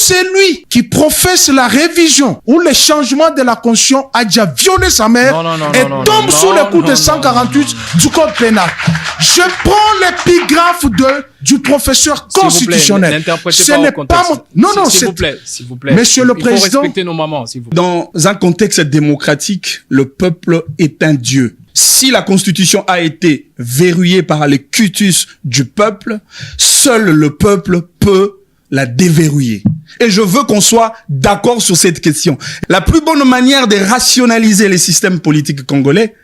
celui qui professe la révision ou le changement de la Constitution a déjà violé sa mère et tombe sous le coup de 148 du Code pénal. Je prends l'épigraphe du professeur constitutionnel. Ce n'est pas non, s'il vous plaît. Monsieur le Président, il faut respecter nos mamans, s'il vous plaît. Dans un contexte démocratique, le peuple est un dieu. Si la Constitution a été verrouillée par les cutus du peuple, seul le peuple peut la déverrouiller. Et je veux qu'on soit d'accord sur cette question. La plus bonne manière de rationaliser les systèmes politiques congolais,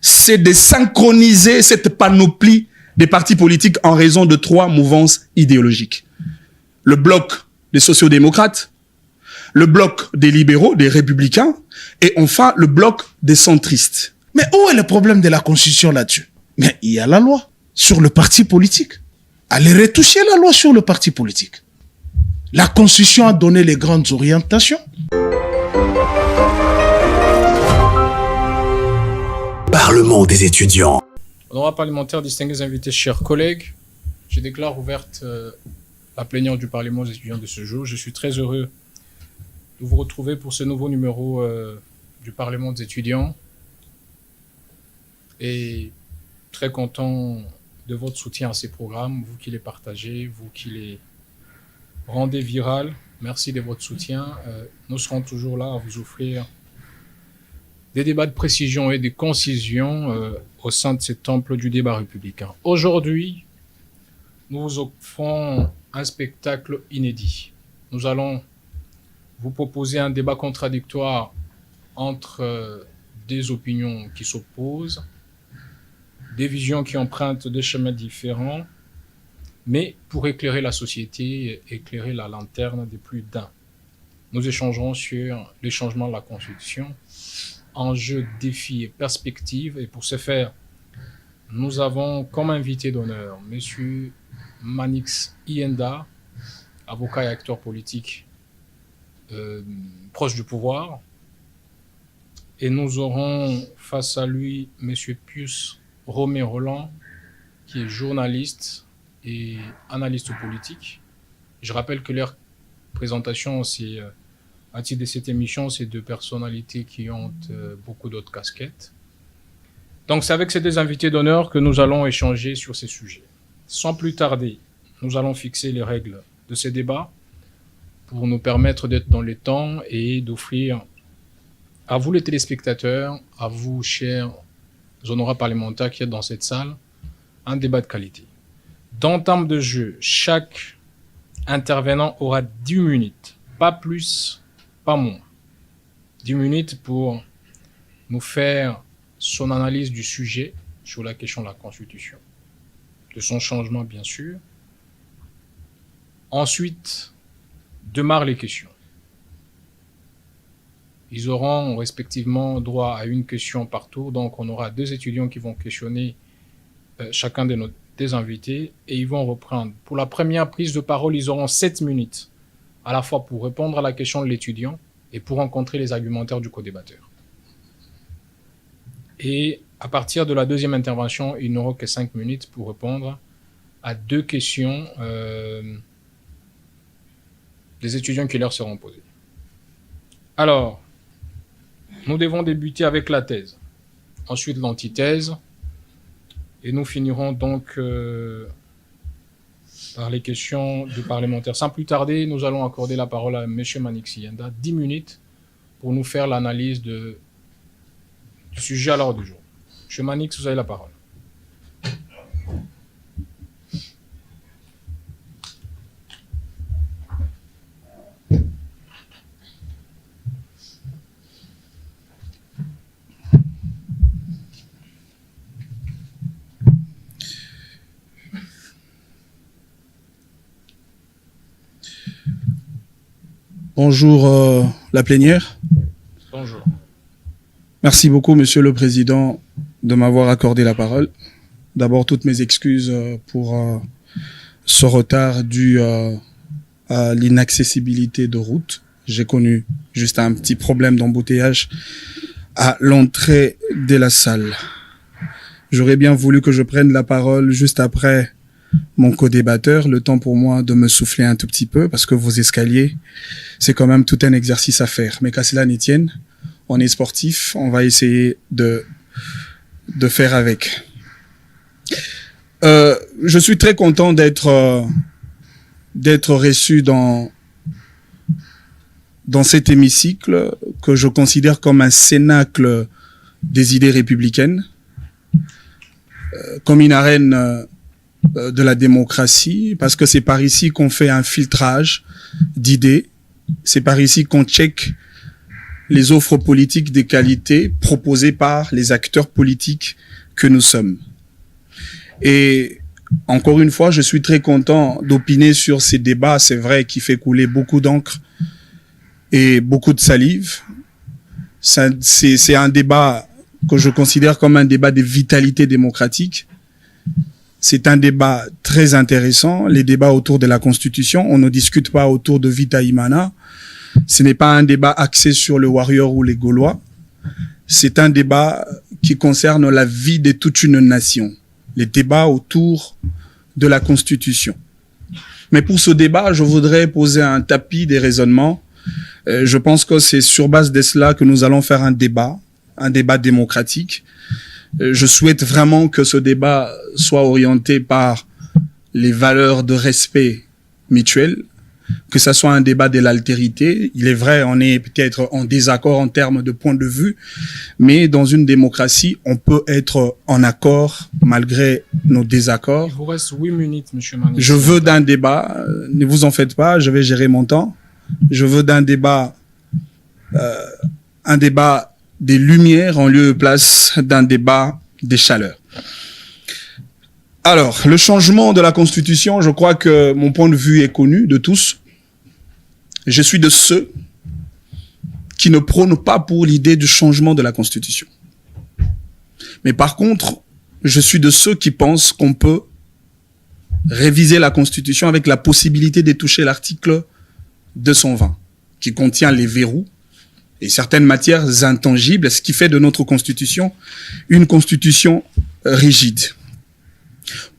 c'est de synchroniser cette panoplie des partis politiques en raison de 3 mouvances idéologiques. Le bloc des sociodémocrates, le bloc des libéraux, des républicains, et enfin le bloc des centristes. Mais où est le problème de la Constitution là-dessus? Mais il y a la loi sur le parti politique. Allez retoucher la loi sur le parti politique. La Constitution a donné les grandes orientations. Parlement des étudiants. Honorables parlementaires, distingués invités, chers collègues, je déclare ouverte la plénière du Parlement des étudiants de ce jour. Je suis très heureux de vous retrouver pour ce nouveau numéro du Parlement des étudiants et très content de votre soutien à ces programmes, vous qui les partagez, vous qui les rendez viral. Merci de votre soutien. Nous serons toujours là à vous offrir des débats de précision et de concision au sein de ce temple du débat républicain. Aujourd'hui, nous vous offrons un spectacle inédit. Nous allons vous proposer un débat contradictoire entre des opinions qui s'opposent, des visions qui empruntent des chemins différents, mais pour éclairer la société, éclairer la lanterne de plus d'un. Nous échangerons sur les changements de la Constitution, enjeux, défis et perspectives. Et pour ce faire, nous avons comme invité d'honneur M. Manix Ienda, avocat et acteur politique proche du pouvoir. Et nous aurons face à lui M. Pius Romé Roland, qui est journaliste et analyste politique. Je rappelle que leur présentation, c'est à titre de cette émission, c'est 2 personnalités qui ont beaucoup d'autres casquettes. Donc c'est avec ces 2 invités d'honneur que nous allons échanger sur ces sujets. Sans plus tarder, nous allons fixer les règles de ces débats pour nous permettre d'être dans les temps et d'offrir à vous les téléspectateurs, à vous chers honorables parlementaires qui êtes dans cette salle, un débat de qualité. D'entame de jeu, chaque intervenant aura 10 minutes, pas plus, pas moins. 10 minutes pour nous faire son analyse du sujet sur la question de la Constitution, de son changement bien sûr. Ensuite, démarrent les questions. Ils auront respectivement droit à 1 question par tour, donc on aura 2 étudiants qui vont questionner chacun des invités et ils vont reprendre. Pour la première prise de parole, ils auront 7 minutes, à la fois pour répondre à la question de l'étudiant et pour rencontrer les argumentaires du co-débatteur. Et à partir de la 2e intervention, ils n'auront que 5 minutes pour répondre à 2 questions des étudiants qui leur seront posées. Alors, nous devons débuter avec la thèse, ensuite l'antithèse, et nous finirons donc par les questions du parlementaire. Sans plus tarder, nous allons accorder la parole à M. Manix Ienda, 10 minutes, pour nous faire l'analyse du sujet à l'ordre du jour. M. Manix, vous avez la parole. Bonjour la plénière. Bonjour. Merci beaucoup, Monsieur le Président, de m'avoir accordé la parole. D'abord, toutes mes excuses pour ce retard dû à l'inaccessibilité de route. J'ai connu juste un petit problème d'embouteillage à l'entrée de la salle. J'aurais bien voulu que je prenne la parole juste après mon co-débatteur, le temps pour moi de me souffler un tout petit peu, parce que vos escaliers, c'est quand même tout un exercice à faire. Mais qu'à cela n'y tienne, on est sportif, on va essayer de faire avec. Je suis très content d'être reçu dans cet hémicycle que je considère comme un cénacle des idées républicaines, comme une arène de la démocratie, parce que c'est par ici qu'on fait un filtrage d'idées, c'est par ici qu'on check les offres politiques de qualité proposées par les acteurs politiques que nous sommes. Et encore une fois, je suis très content d'opiner sur ces débats, c'est vrai, qui fait couler beaucoup d'encre et beaucoup de salive. C'est un débat que je considère comme un débat de vitalité démocratique. C'est un débat très intéressant. Les débats autour de la Constitution, on ne discute pas autour de Vita Imana. Ce n'est pas un débat axé sur le Warrior ou les Gaulois. C'est un débat qui concerne la vie de toute une nation. Les débats autour de la Constitution. Mais pour ce débat, je voudrais poser un tapis des raisonnements. Je pense que c'est sur base de cela que nous allons faire un débat démocratique. Je souhaite vraiment que ce débat soit orienté par les valeurs de respect mutuel, que ça soit un débat de l'altérité. Il est vrai, on est peut-être en désaccord en termes de point de vue, mais dans une démocratie, on peut être en accord malgré nos désaccords. Il vous reste 8 minutes, monsieur Manis. Je veux d'un débat, ne vous en faites pas, je vais gérer mon temps. Je veux d'un débat, un débat des lumières en lieu et place d'un débat des chaleurs. Alors, le changement de la Constitution, je crois que mon point de vue est connu de tous. Je suis de ceux qui ne prônent pas pour l'idée du changement de la Constitution. Mais par contre, je suis de ceux qui pensent qu'on peut réviser la Constitution avec la possibilité de toucher l'article 220, qui contient les verrous et certaines matières intangibles, ce qui fait de notre Constitution une Constitution rigide.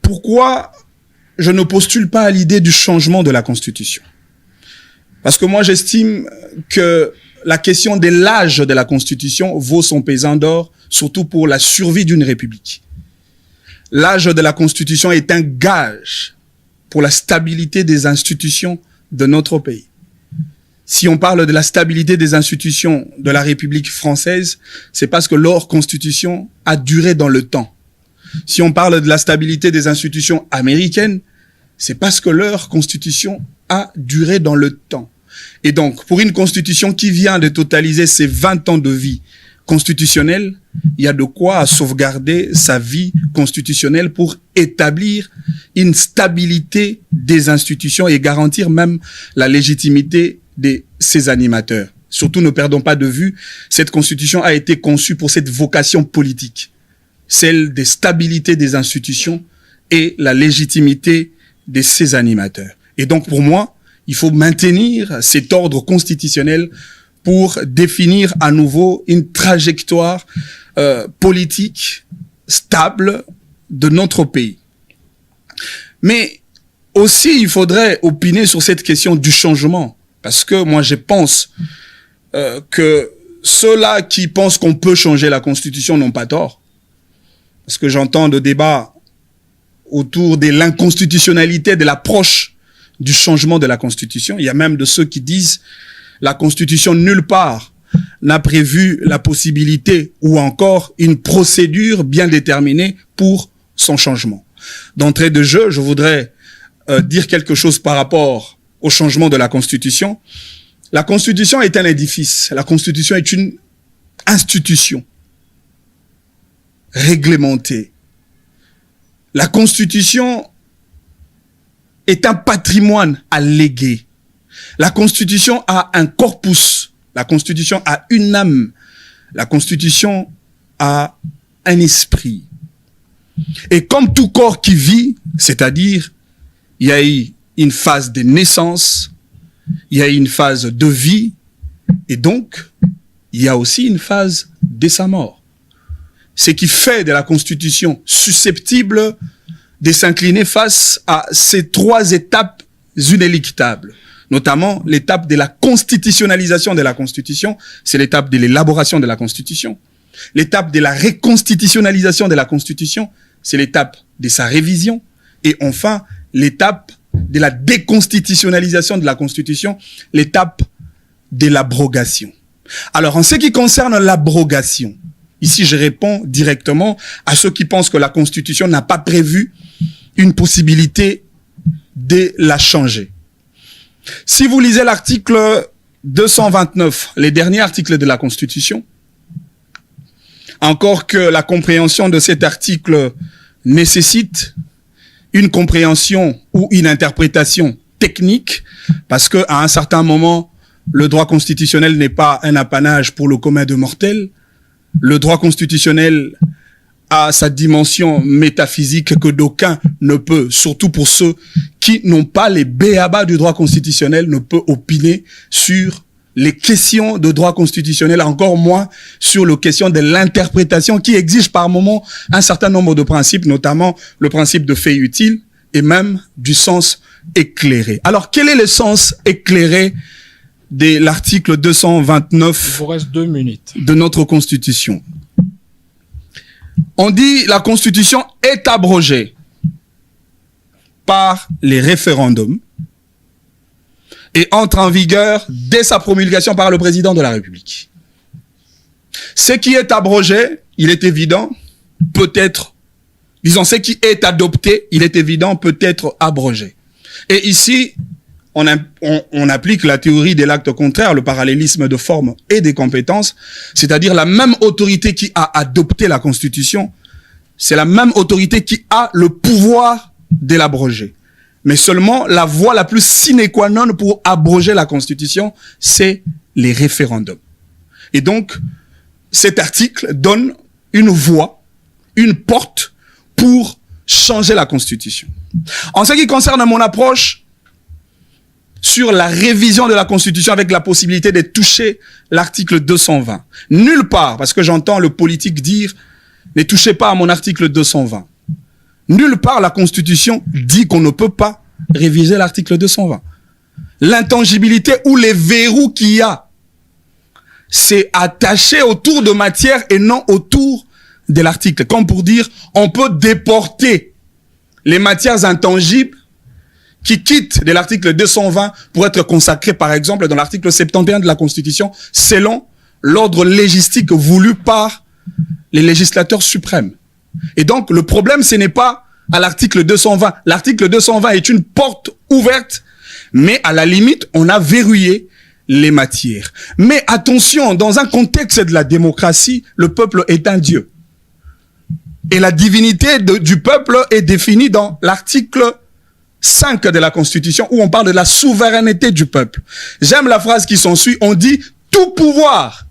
Pourquoi je ne postule pas à l'idée du changement de la Constitution? Parce que moi, j'estime que la question de l'âge de la Constitution vaut son pesant d'or, surtout pour la survie d'une république. L'âge de la Constitution est un gage pour la stabilité des institutions de notre pays. Si on parle de la stabilité des institutions de la République française, c'est parce que leur constitution a duré dans le temps. Si on parle de la stabilité des institutions américaines, c'est parce que leur constitution a duré dans le temps. Et donc, pour une constitution qui vient de totaliser ses 20 ans de vie constitutionnelle, il y a de quoi sauvegarder sa vie constitutionnelle pour établir une stabilité des institutions et garantir même la légitimité de ses animateurs. Surtout, ne perdons pas de vue, cette constitution a été conçue pour cette vocation politique, celle des stabilités des institutions et la légitimité de ses animateurs. Et donc, pour moi, il faut maintenir cet ordre constitutionnel pour définir à nouveau une trajectoire politique stable de notre pays. Mais aussi, il faudrait opiner sur cette question du changement. Parce que moi, je pense que ceux-là qui pensent qu'on peut changer la Constitution n'ont pas tort. Parce que j'entends de débats autour de l'inconstitutionnalité de l'approche du changement de la Constitution. Il y a même de ceux qui disent la Constitution nulle part n'a prévu la possibilité ou encore une procédure bien déterminée pour son changement. D'entrée de jeu, je voudrais dire quelque chose par rapport au changement de la Constitution. La Constitution est un édifice. La Constitution est une institution réglementée. La Constitution est un patrimoine à léguer. La Constitution a un corpus. La Constitution a une âme. La Constitution a un esprit. Et comme tout corps qui vit, c'est-à-dire, il y a eu une phase de naissance, il y a une phase de vie, et donc, il y a aussi une phase de sa mort. Ce qui fait de la Constitution susceptible de s'incliner face à ces 3 étapes inéluctables, notamment l'étape de la constitutionnalisation de la Constitution, c'est l'étape de l'élaboration de la Constitution. L'étape de la reconstitutionnalisation de la Constitution, c'est l'étape de sa révision. Et enfin, l'étape de la déconstitutionnalisation de la Constitution, l'étape de l'abrogation. Alors, en ce qui concerne l'abrogation, ici je réponds directement à ceux qui pensent que la Constitution n'a pas prévu une possibilité de la changer. Si vous lisez l'article 229, les derniers articles de la Constitution, encore que la compréhension de cet article nécessite une compréhension ou une interprétation technique, parce que à un certain moment, le droit constitutionnel n'est pas un apanage pour le commun des mortels. Le droit constitutionnel a sa dimension métaphysique que d'aucuns ne peut, surtout pour ceux qui n'ont pas les b.a.-ba du droit constitutionnel, ne peut opiner sur les questions de droit constitutionnel, encore moins sur les questions de l'interprétation qui exige par moment un certain nombre de principes, notamment le principe de fait utile et même du sens éclairé. Alors, quel est le sens éclairé de l'article 229 Il vous reste 2 minutes. De notre Constitution? On dit la Constitution est abrogée par les référendums et entre en vigueur dès sa promulgation par le président de la République. Ce qui est abrogé, il est évident, peut être, disons, ce qui est adopté, il est évident, peut être abrogé. Et ici, on applique la théorie de l'acte contraire, le parallélisme de forme et des compétences, c'est-à-dire la même autorité qui a adopté la Constitution, c'est la même autorité qui a le pouvoir de l'abroger. Mais seulement la voie la plus sine qua non pour abroger la Constitution, c'est les référendums. Et donc, cet article donne une voie, une porte pour changer la Constitution. En ce qui concerne mon approche sur la révision de la Constitution avec la possibilité de toucher l'article 220, nulle part, parce que j'entends le politique dire « ne touchez pas à mon article 220 ». Nulle part la Constitution dit qu'on ne peut pas réviser l'article 220. L'intangibilité ou les verrous qu'il y a, c'est attaché autour de matière et non autour de l'article. Comme pour dire, on peut déporter les matières intangibles qui quittent de l'article 220 pour être consacrées, par exemple, dans l'article 71 de la Constitution, selon l'ordre légistique voulu par les législateurs suprêmes. Et donc, le problème, ce n'est pas à l'article 220. L'article 220 est une porte ouverte, mais à la limite, on a verrouillé les matières. Mais attention, dans un contexte de la démocratie, le peuple est un Dieu. Et la divinité du peuple est définie dans l'article 5 de la Constitution, où on parle de la souveraineté du peuple. J'aime la phrase qui s'ensuit, on dit « tout pouvoir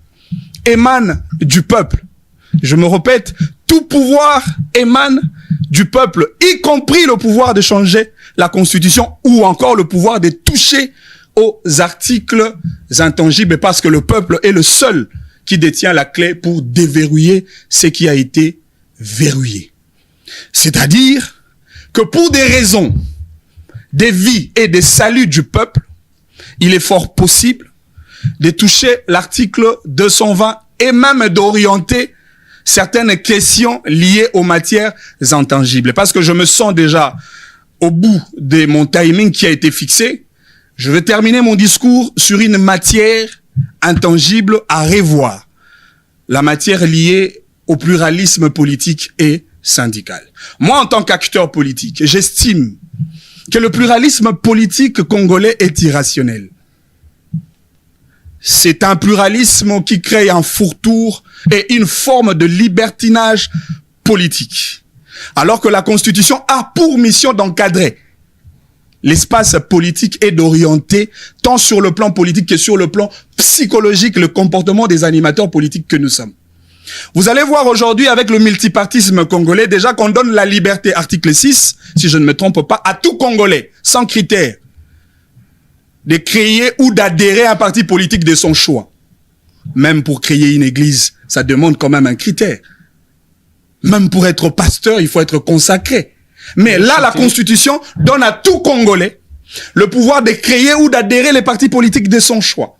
émane du peuple ». Je me répète, tout pouvoir émane du peuple, y compris le pouvoir de changer la Constitution ou encore le pouvoir de toucher aux articles intangibles parce que le peuple est le seul qui détient la clé pour déverrouiller ce qui a été verrouillé. C'est-à-dire que pour des raisons de vie et de salut du peuple, il est fort possible de toucher l'article 220 et même d'orienter certaines questions liées aux matières intangibles. Parce que je me sens déjà au bout de mon timing qui a été fixé. Je vais terminer mon discours sur une matière intangible à revoir. La matière liée au pluralisme politique et syndical. Moi, en tant qu'acteur politique, j'estime que le pluralisme politique congolais est irrationnel. C'est un pluralisme qui crée un fourre-tout et une forme de libertinage politique. Alors que la Constitution a pour mission d'encadrer l'espace politique et d'orienter tant sur le plan politique que sur le plan psychologique le comportement des animateurs politiques que nous sommes. Vous allez voir aujourd'hui avec le multipartisme congolais déjà qu'on donne la liberté, article 6, si je ne me trompe pas, à tout Congolais, sans critères, de créer ou d'adhérer à un parti politique de son choix. Même pour créer une église, ça demande quand même un critère. Même pour être pasteur, il faut être consacré. Mais là, la Constitution donne à tout Congolais le pouvoir de créer ou d'adhérer les partis politiques de son choix.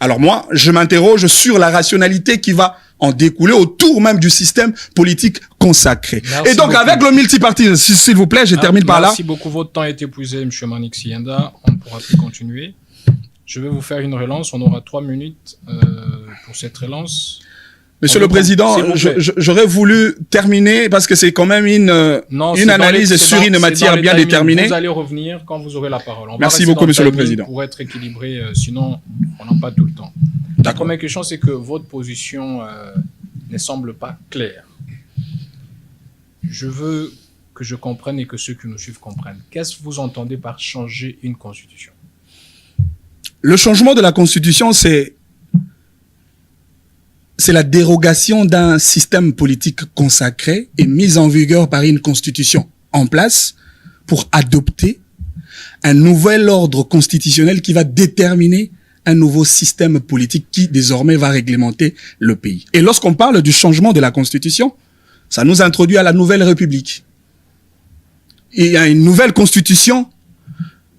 Alors moi, je m'interroge sur la rationalité qui va en découler autour même du système politique consacré. Merci et donc, beaucoup. avec le multipartisme, s'il vous plaît, je termine par là. Merci beaucoup. Votre temps est épuisé, M. Manik Sienda. On ne pourra plus continuer. Je vais vous faire une relance. On aura 3 minutes pour cette relance. Monsieur le Président, j'aurais voulu terminer parce que c'est quand même une analyse sur une matière bien déterminée. Vous allez revenir quand vous aurez la parole. Merci beaucoup, Monsieur le Président. Pour être équilibré, sinon on n'a pas tout le temps. La première question, c'est que votre position ne semble pas claire. Je veux que je comprenne et que ceux qui nous suivent comprennent. Qu'est-ce que vous entendez par changer une constitution? Le changement de la constitution, c'est la dérogation d'un système politique consacré et mis en vigueur par une constitution en place pour adopter un nouvel ordre constitutionnel qui va déterminer un nouveau système politique qui désormais va réglementer le pays. Et lorsqu'on parle du changement de la constitution, ça nous introduit à la nouvelle république. Et il y a une nouvelle constitution.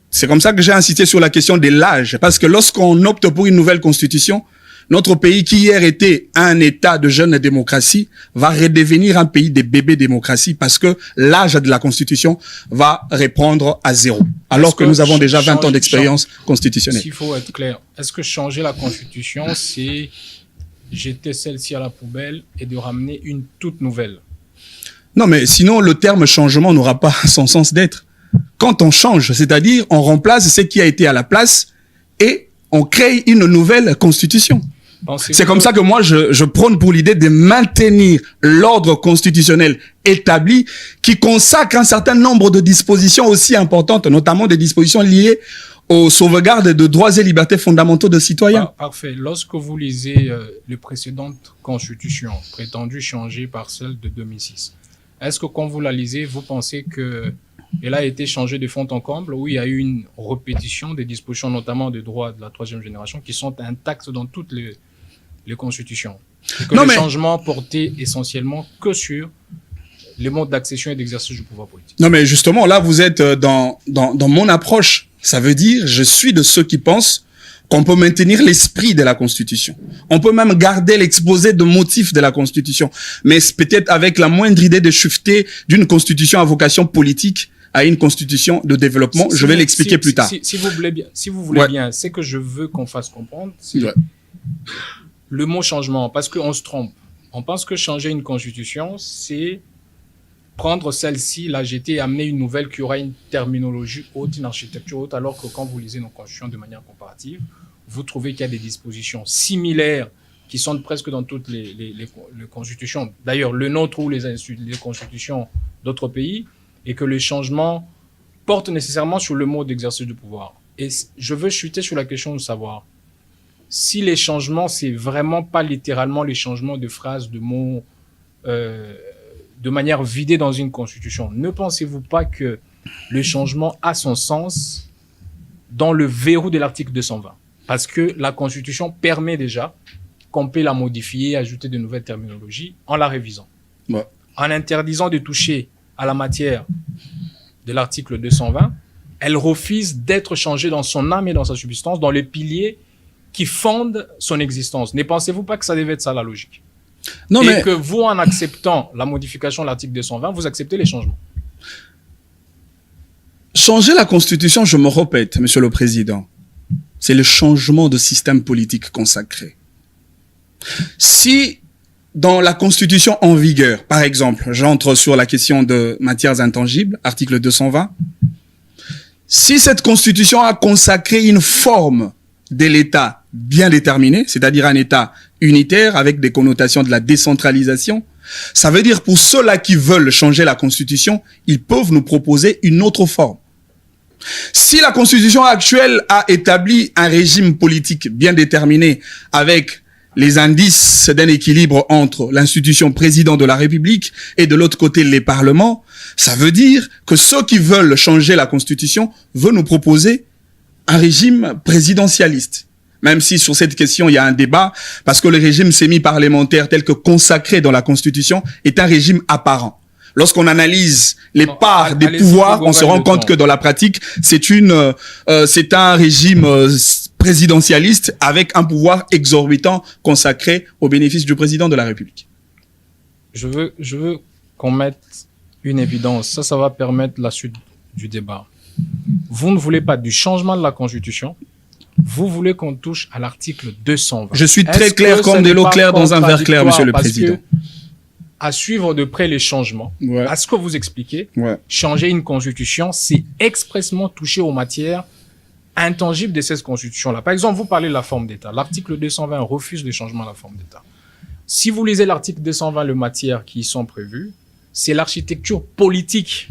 C'est comme ça que j'ai insisté sur la question de l'âge, parce que lorsqu'on opte pour une nouvelle constitution, notre pays qui hier était un état de jeune démocratie va redevenir un pays de bébé démocratie parce que l'âge de la constitution va répondre à 0. Alors que nous avons déjà 20 ans d'expérience constitutionnelle. S'il faut être clair, est-ce que changer la constitution, c'est jeter celle-ci à la poubelle et de ramener une toute nouvelle? Non, mais sinon le terme changement n'aura pas son sens d'être. Quand on change, c'est-à-dire on remplace ce qui a été à la place et on crée une nouvelle constitution. C'est comme ça que moi, je prône pour l'idée de maintenir l'ordre constitutionnel établi qui consacre un certain nombre de dispositions aussi importantes, notamment des dispositions liées aux sauvegardes de droits et libertés fondamentaux de citoyens. Parfait. Lorsque vous lisez les précédentes constitutions prétendues changées par celle de 2006, est-ce que quand vous la lisez, vous pensez que elle a été changée de fond en comble, où il y a eu une répétition des dispositions, notamment des droits de la 3e génération, qui sont intacts dans toutes les constitutions. Et que les changements portaient essentiellement que sur les modes d'accession et d'exercice du pouvoir politique. Non, mais justement, là, vous êtes dans mon approche. Ça veut dire, je suis de ceux qui pensent qu'on peut maintenir l'esprit de la Constitution. On peut même garder l'exposé de motifs de la Constitution. Mais peut-être avec la moindre idée de chuveter d'une Constitution à vocation politique à une constitution de développement. Je vais l'expliquer plus tard. Si vous voulez bien, c'est que je veux qu'on fasse comprendre. Le mot changement, parce qu'on se trompe. On pense que changer une constitution, c'est prendre celle-ci, la jeter et amener une nouvelle qui aura une terminologie haute, une architecture haute, alors que quand vous lisez nos constitutions de manière comparative, vous trouvez qu'il y a des dispositions similaires qui sont presque dans toutes les constitutions. D'ailleurs, le nôtre ou les constitutions d'autres pays, et que les changements portent nécessairement sur le mode d'exercice du pouvoir. Et je veux chuter sur la question de savoir si les changements, c'est vraiment pas littéralement les changements de phrases, de mots, de manière vidée dans une constitution. Ne pensez-vous pas que le changement a son sens dans le verrou de l'article 220? Parce que la constitution permet déjà qu'on peut la modifier, ajouter de nouvelles terminologies en la révisant. Ouais. En interdisant de toucher à la matière de l'article 220, elle refuse d'être changée dans son âme et dans sa substance, dans les piliers qui fondent son existence. Ne pensez-vous pas que ça devait être ça la logique? Non, et que vous, en acceptant la modification de l'article 220, vous acceptez les changements? Changer la Constitution, je me répète, Monsieur le Président, c'est le changement de système politique consacré. Si dans la Constitution en vigueur, par exemple, j'entre sur la question de matières intangibles, article 220, si cette Constitution a consacré une forme de l'État bien déterminée, c'est-à-dire un État unitaire avec des connotations de la décentralisation, ça veut dire pour ceux-là qui veulent changer la Constitution, ils peuvent nous proposer une autre forme. Si la Constitution actuelle a établi un régime politique bien déterminé avec les indices d'un équilibre entre l'institution président de la République et de l'autre côté les parlements, ça veut dire que ceux qui veulent changer la Constitution veulent nous proposer un régime présidentialiste. Même si sur cette question, il y a un débat, parce que le régime semi-parlementaire tel que consacré dans la Constitution est un régime apparent. lorsqu'on analyse les Bon, parts des allez-y, pouvoirs, vous on se gagnez rend le compte temps. que dans la pratique, c'est un régime présidentialiste avec un pouvoir exorbitant consacré au bénéfice du président de la République. Je veux qu'on mette une évidence. Ça va permettre la suite du débat. Vous ne voulez pas du changement de la Constitution. Vous voulez qu'on touche à l'article 220. Je suis très Est-ce clair que comme ce de n'est l'eau pas claire dans un verre clair, Monsieur le contradictoire? Président. Parce que, à suivre de près les changements, Ouais. à ce que vous expliquez, Ouais. changer une constitution, c'est expressément toucher aux matières intangibles de cette constitution-là. Par exemple, vous parlez de la forme d'État. L'article 220 refuse le changement de la forme d'État. Si vous lisez l'article 220, les matières qui y sont prévues, c'est l'architecture politique.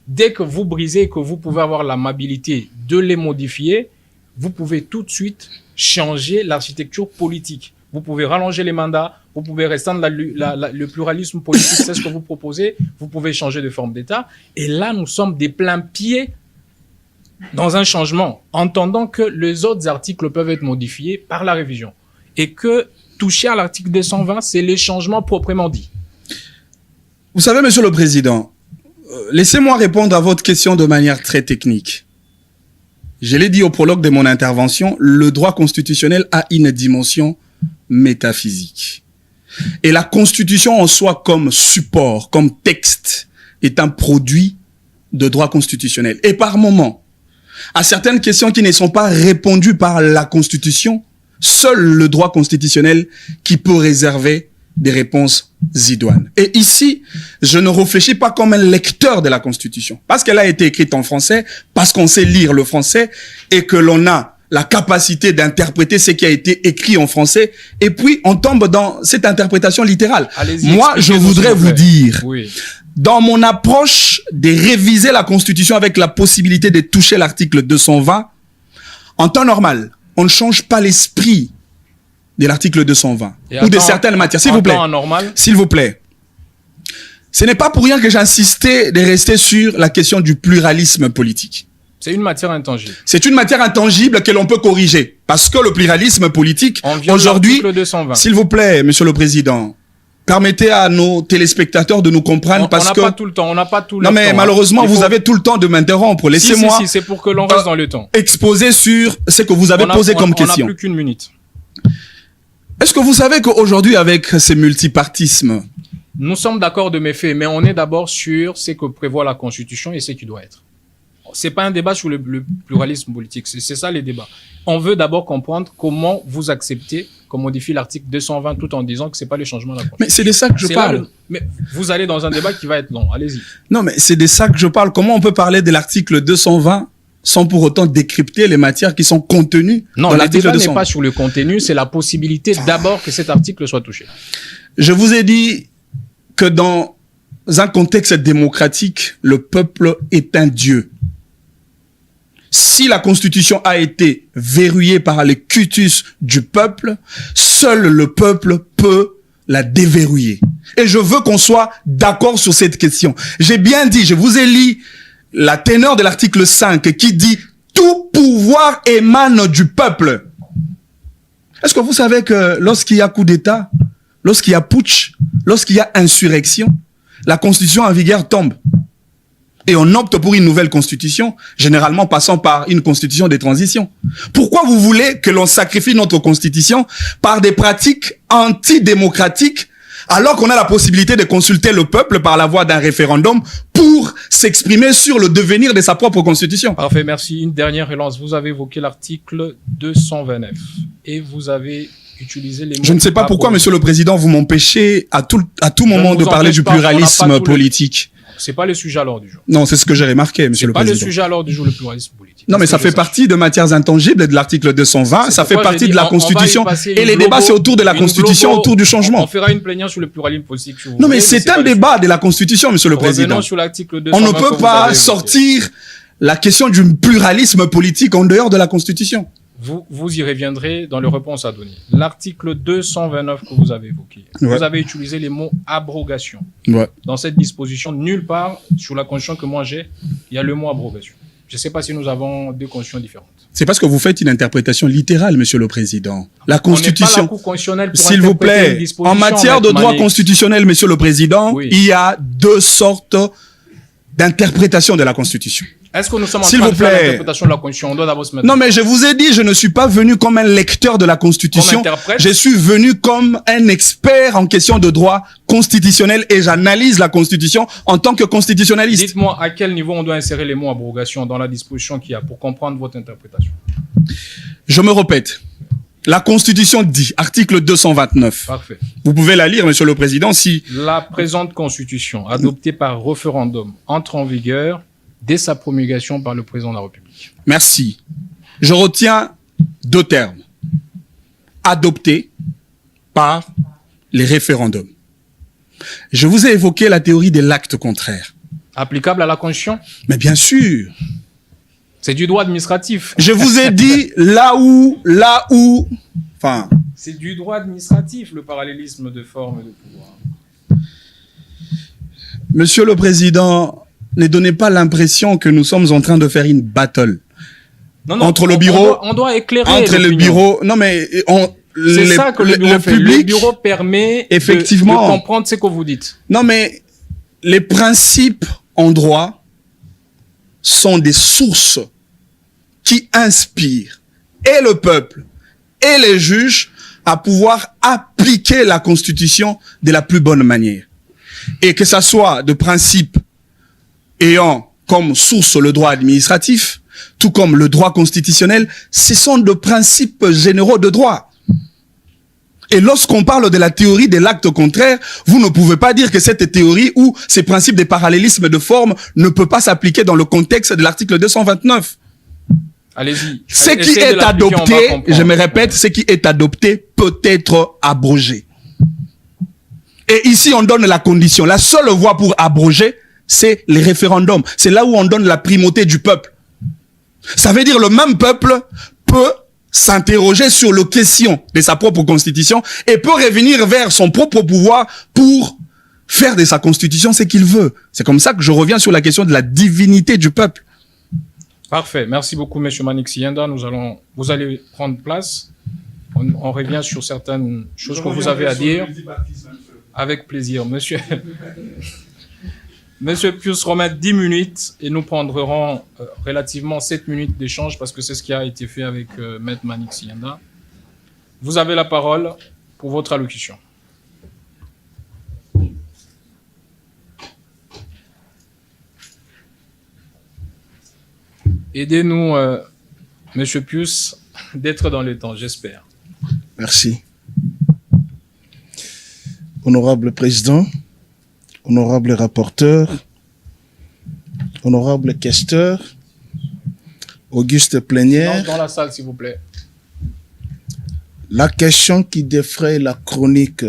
Dès que vous brisez et que vous pouvez avoir l'amabilité de les modifier, vous pouvez tout de suite changer l'architecture politique. Vous pouvez rallonger les mandats, vous pouvez restreindre le pluralisme politique, c'est ce que vous proposez, vous pouvez changer de forme d'État. Et là, nous sommes des pleins pieds dans un changement, entendant que les autres articles peuvent être modifiés par la révision. Et que toucher à l'article 220, c'est les changements proprement dit. Vous savez, Monsieur le Président, laissez-moi répondre à votre question de manière très technique. Je l'ai dit au prologue de mon intervention, le droit constitutionnel a une dimension métaphysique. Et la Constitution en soi comme support, comme texte, est un produit de droit constitutionnel. Et par moment, à certaines questions qui ne sont pas répondues par la Constitution, seul le droit constitutionnel qui peut réserver des réponses idoines. Et ici, je ne réfléchis pas comme un lecteur de la Constitution, parce qu'elle a été écrite en français, parce qu'on sait lire le français et que l'on a la capacité d'interpréter ce qui a été écrit en français, et puis on tombe dans cette interprétation littérale. Allez-y, Moi, je expliquez-nous, voudrais s'il vous vous plaît. dire, Oui. dans mon approche de réviser la Constitution avec la possibilité de toucher l'article 220, en temps normal, on ne change pas l'esprit de l'article 220 Et ou de attends, certaines matières. S'il en vous plaît. temps anormal, S'il vous plaît. Ce n'est pas pour rien que j'insistais de rester sur la question du pluralisme politique. c'est une matière intangible. C'est une matière intangible que l'on peut corriger. Parce que le pluralisme politique, On viole aujourd'hui, l'article 220. s'il vous plaît, Monsieur le Président, permettez à nos téléspectateurs de nous comprendre On parce n'a que... pas tout le temps, on n'a pas tout le Non temps. mais hein. malheureusement, Il vous faut- avez tout le temps de m'interrompre. Si, Laissez-moi si, c'est pour que l'on reste dans le temps. exposer sur ce que vous avez posé comme On question. n'a plus qu'une minute. Est-ce que vous savez qu'aujourd'hui, avec ces multipartismes, Nous sommes d'accord de mes faits, mais on est d'abord sur ce que prévoit la Constitution et ce qui doit être. C'est pas un débat sur le pluralisme politique, c'est ça les débats. On veut d'abord comprendre comment vous acceptez qu'on modifie l'article 220 tout en disant que c'est pas le changement de la Constitution. mais c'est de ça que je C'est là parle. mais vous allez dans un débat qui va être long, allez-y. Non, mais c'est de ça que je parle. Comment on peut parler de l'article 220 sans pour autant décrypter les matières qui sont contenues Non, dans le l'article débat n'est 220? pas sur le contenu, c'est la possibilité d'abord que cet article soit touché. Je vous ai dit que dans un contexte démocratique, le peuple est un dieu. Si la Constitution a été verrouillée par les cutus du peuple, seul le peuple peut la déverrouiller. Et je veux qu'on soit d'accord sur cette question. J'ai bien dit, je vous ai lu la teneur de l'article 5 qui dit « Tout pouvoir émane du peuple ». Est-ce que vous savez que lorsqu'il y a coup d'État, lorsqu'il y a putsch, lorsqu'il y a insurrection, la Constitution en vigueur tombe? Et on opte pour une nouvelle constitution, généralement passant par une constitution de transition. Pourquoi vous voulez que l'on sacrifie notre constitution par des pratiques antidémocratiques alors qu'on a la possibilité de consulter le peuple par la voie d'un référendum pour s'exprimer sur le devenir de sa propre constitution? Parfait, merci. Une dernière relance. Vous avez évoqué l'article 229 et vous avez utilisé les mots... Je ne sais pas pourquoi, Monsieur le Président, vous m'empêchez à tout moment de vous parler empêche du pas, on n'a pas pluralisme tous les- politique. C'est pas le sujet à l'ordre du jour. Non, c'est ce que j'ai remarqué, Monsieur C'est le pas le Président. sujet à l'ordre du jour, le pluralisme politique. Non, mais Est-ce ça que fait je sache? partie de matières intangibles de l'article 220. C'est Ça fait pourquoi partie j'ai de la dit, on va y Constitution. passer Et une les débats, globo- c'est autour de la une Constitution, globo- autour du changement. On fera une plénière sur le pluralisme politique. Si vous Non, mais voulez, c'est pas un le débat de la Constitution, Monsieur le sujet. Président. Revenons sur l'article On 220 ne que peut vous pas avez évoqué. sortir la question du pluralisme politique en dehors de la Constitution. Vous y reviendrez dans les réponses à donner. L'article 229 que vous avez évoqué, Ouais. vous avez utilisé les mots abrogation. Ouais. Dans cette disposition, nulle part sur la Constitution que moi j'ai, il y a le mot abrogation. Je ne sais pas si nous avons deux constitutions différentes. C'est parce que vous faites une interprétation littérale, Monsieur le Président. La Constitution, on n'est pas la Cour constitutionnelle pour s'il vous plaît, une disposition, en matière de droit constitutionnel, Monsieur le Président, oui, il y a deux sortes d'interprétation de la Constitution. Est-ce que nous sommes en train de faire l'interprétation de la Constitution? On doit d'abord se mettre... Non, mais je vous ai dit, je ne suis pas venu comme un lecteur de la Constitution. Je suis venu comme un expert en question de droit constitutionnel et j'analyse la Constitution en tant que constitutionnaliste. Dites-moi à quel niveau on doit insérer les mots abrogation dans la disposition qu'il y a pour comprendre votre interprétation. Je me répète. La Constitution dit, article 229. Parfait. Vous pouvez la lire, Monsieur le Président, si... La présente Constitution, adoptée par référendum, entre en vigueur dès sa promulgation par le Président de la République. Merci. Je retiens deux termes. Adoptée par les référendums. Je vous ai évoqué la théorie de l'acte contraire. Applicable à la Constitution? Mais bien sûr. C'est du droit administratif. Je vous ai dit là où, enfin... C'est du droit administratif, le parallélisme de forme et de pouvoir. Monsieur le Président, ne donnez pas l'impression que nous sommes en train de faire une battle. Non, entre le bureau... On doit éclairer entre le bureau... Non, mais... C'est ça que le bureau fait. Public, le bureau permet effectivement, de comprendre ce que vous dites. Non, mais les principes en droit sont des sources qui inspirent et le peuple et les juges à pouvoir appliquer la Constitution de la plus bonne manière. Et que ça soit de principes ayant comme source le droit administratif, tout comme le droit constitutionnel, ce sont de principes généraux de droit. Et lorsqu'on parle de la théorie de l'acte contraire, vous ne pouvez pas dire que cette théorie ou ces principes de parallélisme de forme ne peut pas s'appliquer dans le contexte de l'article 229. Allez-y. Ce qui est adopté, je me répète, ce qui est adopté peut être abrogé. Et ici, on donne la condition. La seule voie pour abroger, c'est les référendums. C'est là où on donne la primauté du peuple. Ça veut dire le même peuple peut s'interroger sur les questions de sa propre constitution et peut revenir vers son propre pouvoir pour faire de sa constitution ce qu'il veut. C'est comme ça que je reviens sur la question de la divinité du peuple. Parfait. Merci beaucoup, Monsieur Manik Siyanda. Vous allez prendre place. On revient sur certaines choses que vous avez à dire. Avec plaisir. Monsieur Pius Romain, 10 minutes et nous prendrons relativement 7 minutes d'échange parce que c'est ce qui a été fait avec Maître Manik Siyanda. Vous avez la parole pour votre allocution. Aidez-nous, Monsieur Pius, d'être dans le temps, j'espère. Merci. Honorable Président, honorable rapporteur, honorable questeur, Auguste Plénière. Dans la salle, s'il vous plaît. La question qui défraie la chronique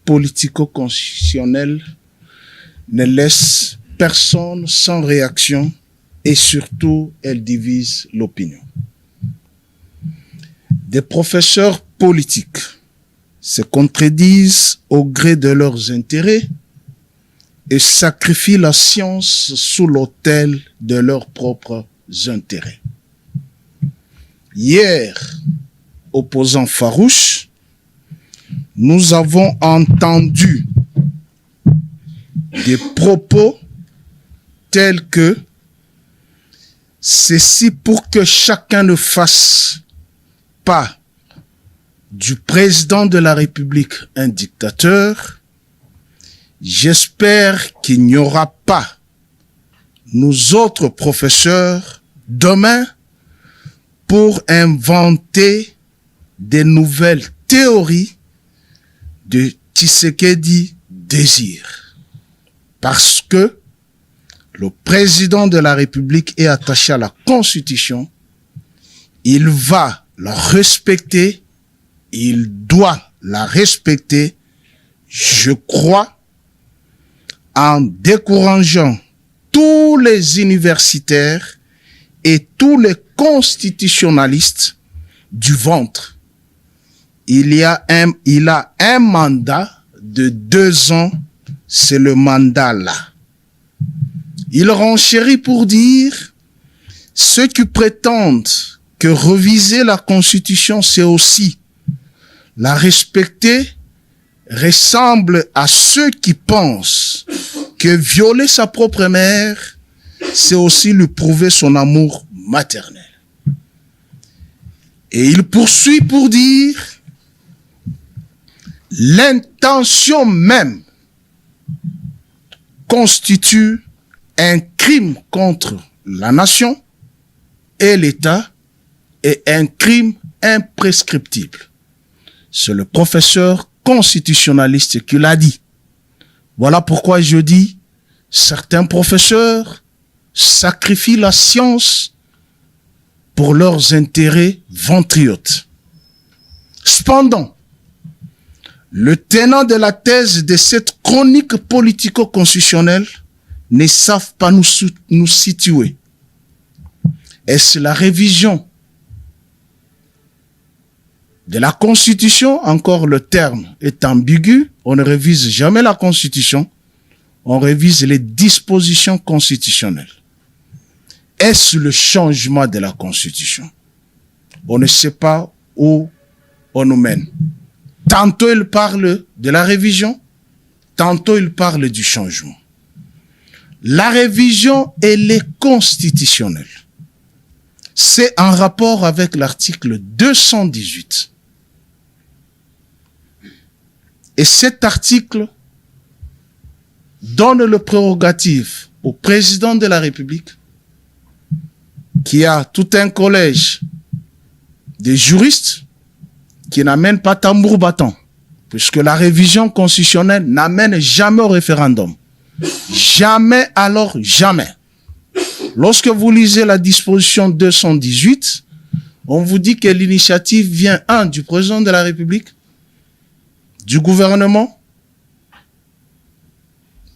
politico-constitutionnelle ne laisse personne sans réaction et surtout, elle divise l'opinion. Des professeurs politiques se contredisent au gré de leurs intérêts et sacrifient la science sous l'autel de leurs propres intérêts. Hier, opposants farouches, nous avons entendu des propos tels que ceci pour que chacun ne fasse pas du président de la République un dictateur. J'espère qu'il n'y aura pas, nous autres professeurs, demain, pour inventer des nouvelles théories de Tshisekedi désir. Parce que le président de la République est attaché à la Constitution, il va la respecter, il doit la respecter, je crois, en décourageant tous les universitaires et tous les constitutionnalistes du ventre. Il a un mandat de 2 ans, c'est le mandat là. Il renchérit pour dire, ceux qui prétendent que reviser la Constitution, c'est aussi la respecter, ressemble à ceux qui pensent que violer sa propre mère, c'est aussi lui prouver son amour maternel. Et il poursuit pour dire, l'intention même constitue un crime contre la nation et l'État et un crime imprescriptible. C'est le professeur constitutionnaliste qui l'a dit. Voilà pourquoi je dis, certains professeurs sacrifient la science pour leurs intérêts ventriotes. Cependant, le tenant de la thèse de cette chronique politico-constitutionnelle ne savent pas nous situer. Est-ce la révision de la Constitution? Encore le terme est ambigu. On ne révise jamais la Constitution. On révise les dispositions constitutionnelles. Est-ce le changement de la Constitution? On ne sait pas où on nous mène. Tantôt il parle de la révision, tantôt il parle du changement. La révision, elle est constitutionnelle. C'est en rapport avec l'article 218. Et cet article donne le prérogative au président de la République, qui a tout un collège de juristes qui n'amènent pas tambour battant, puisque la révision constitutionnelle n'amène jamais au référendum. Jamais, alors jamais. Lorsque vous lisez la disposition 218, on vous dit que l'initiative vient, du président de la République, du gouvernement,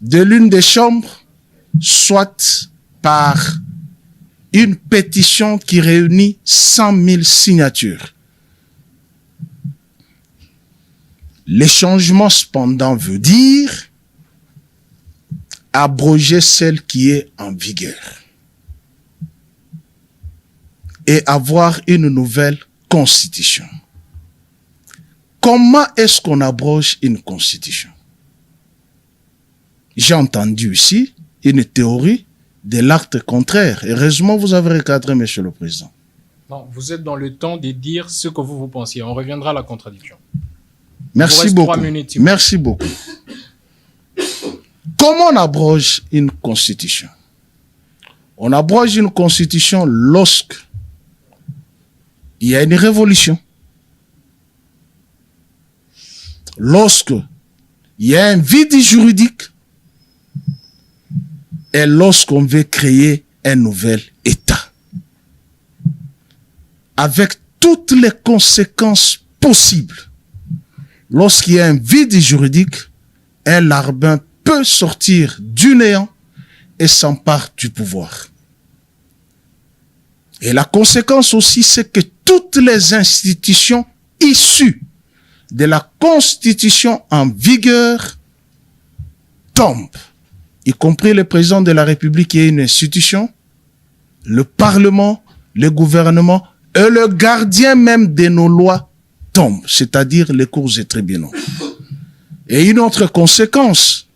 de l'une des chambres, soit par une pétition qui réunit 100 000 signatures. Les changements, cependant, veut dire abroger celle qui est en vigueur et avoir une nouvelle constitution. Comment est-ce qu'on abroge une constitution? J'ai entendu ici une théorie de l'acte contraire. Heureusement, vous avez recadré, Monsieur le Président. Non, vous êtes dans le temps de dire ce que vous pensiez. On reviendra à la contradiction. Merci beaucoup. Merci beaucoup. Comment on abroge une constitution? On abroge une constitution lorsque il y a une révolution. Lorsque il y a un vide juridique. Et lorsqu'on veut créer un nouvel État. Avec toutes les conséquences possibles. Lorsqu'il y a un vide juridique, un larbin peut sortir du néant et s'empare du pouvoir. Et la conséquence aussi, c'est que toutes les institutions issues de la Constitution en vigueur tombent. Y compris le président de la République qui est une institution, le Parlement, le gouvernement et le gardien même de nos lois tombent, c'est-à-dire les cours et tribunaux. Et une autre conséquence,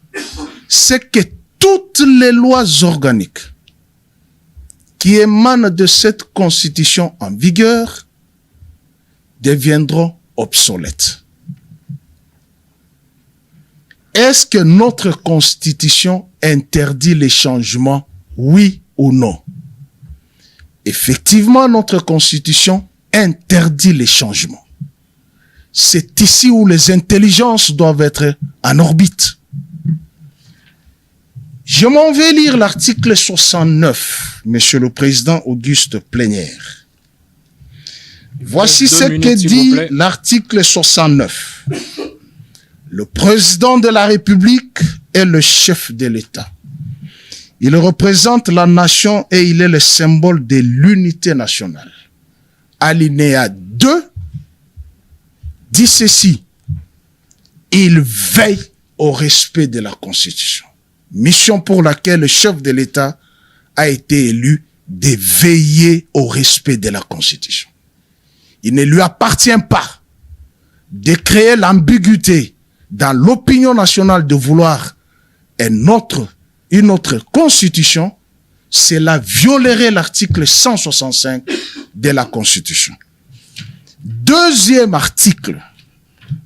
c'est que toutes les lois organiques qui émanent de cette constitution en vigueur deviendront obsolètes. Est-ce que notre constitution interdit les changements, oui ou non? Effectivement, notre constitution interdit les changements. C'est ici où les intelligences doivent être en orbite. Je m'en vais lire l'article 69, Monsieur le Président Auguste Plénière. Voici ce que dit l'article 69. Le président de la République est le chef de l'État. Il représente la nation et il est le symbole de l'unité nationale. Alinéa 2 dit ceci. Il veille au respect de la Constitution. Mission pour laquelle le chef de l'État a été élu de veiller au respect de la Constitution. Il ne lui appartient pas de créer l'ambiguïté dans l'opinion nationale de vouloir une autre constitution. Cela violerait l'article 165 de la Constitution. Deuxième article,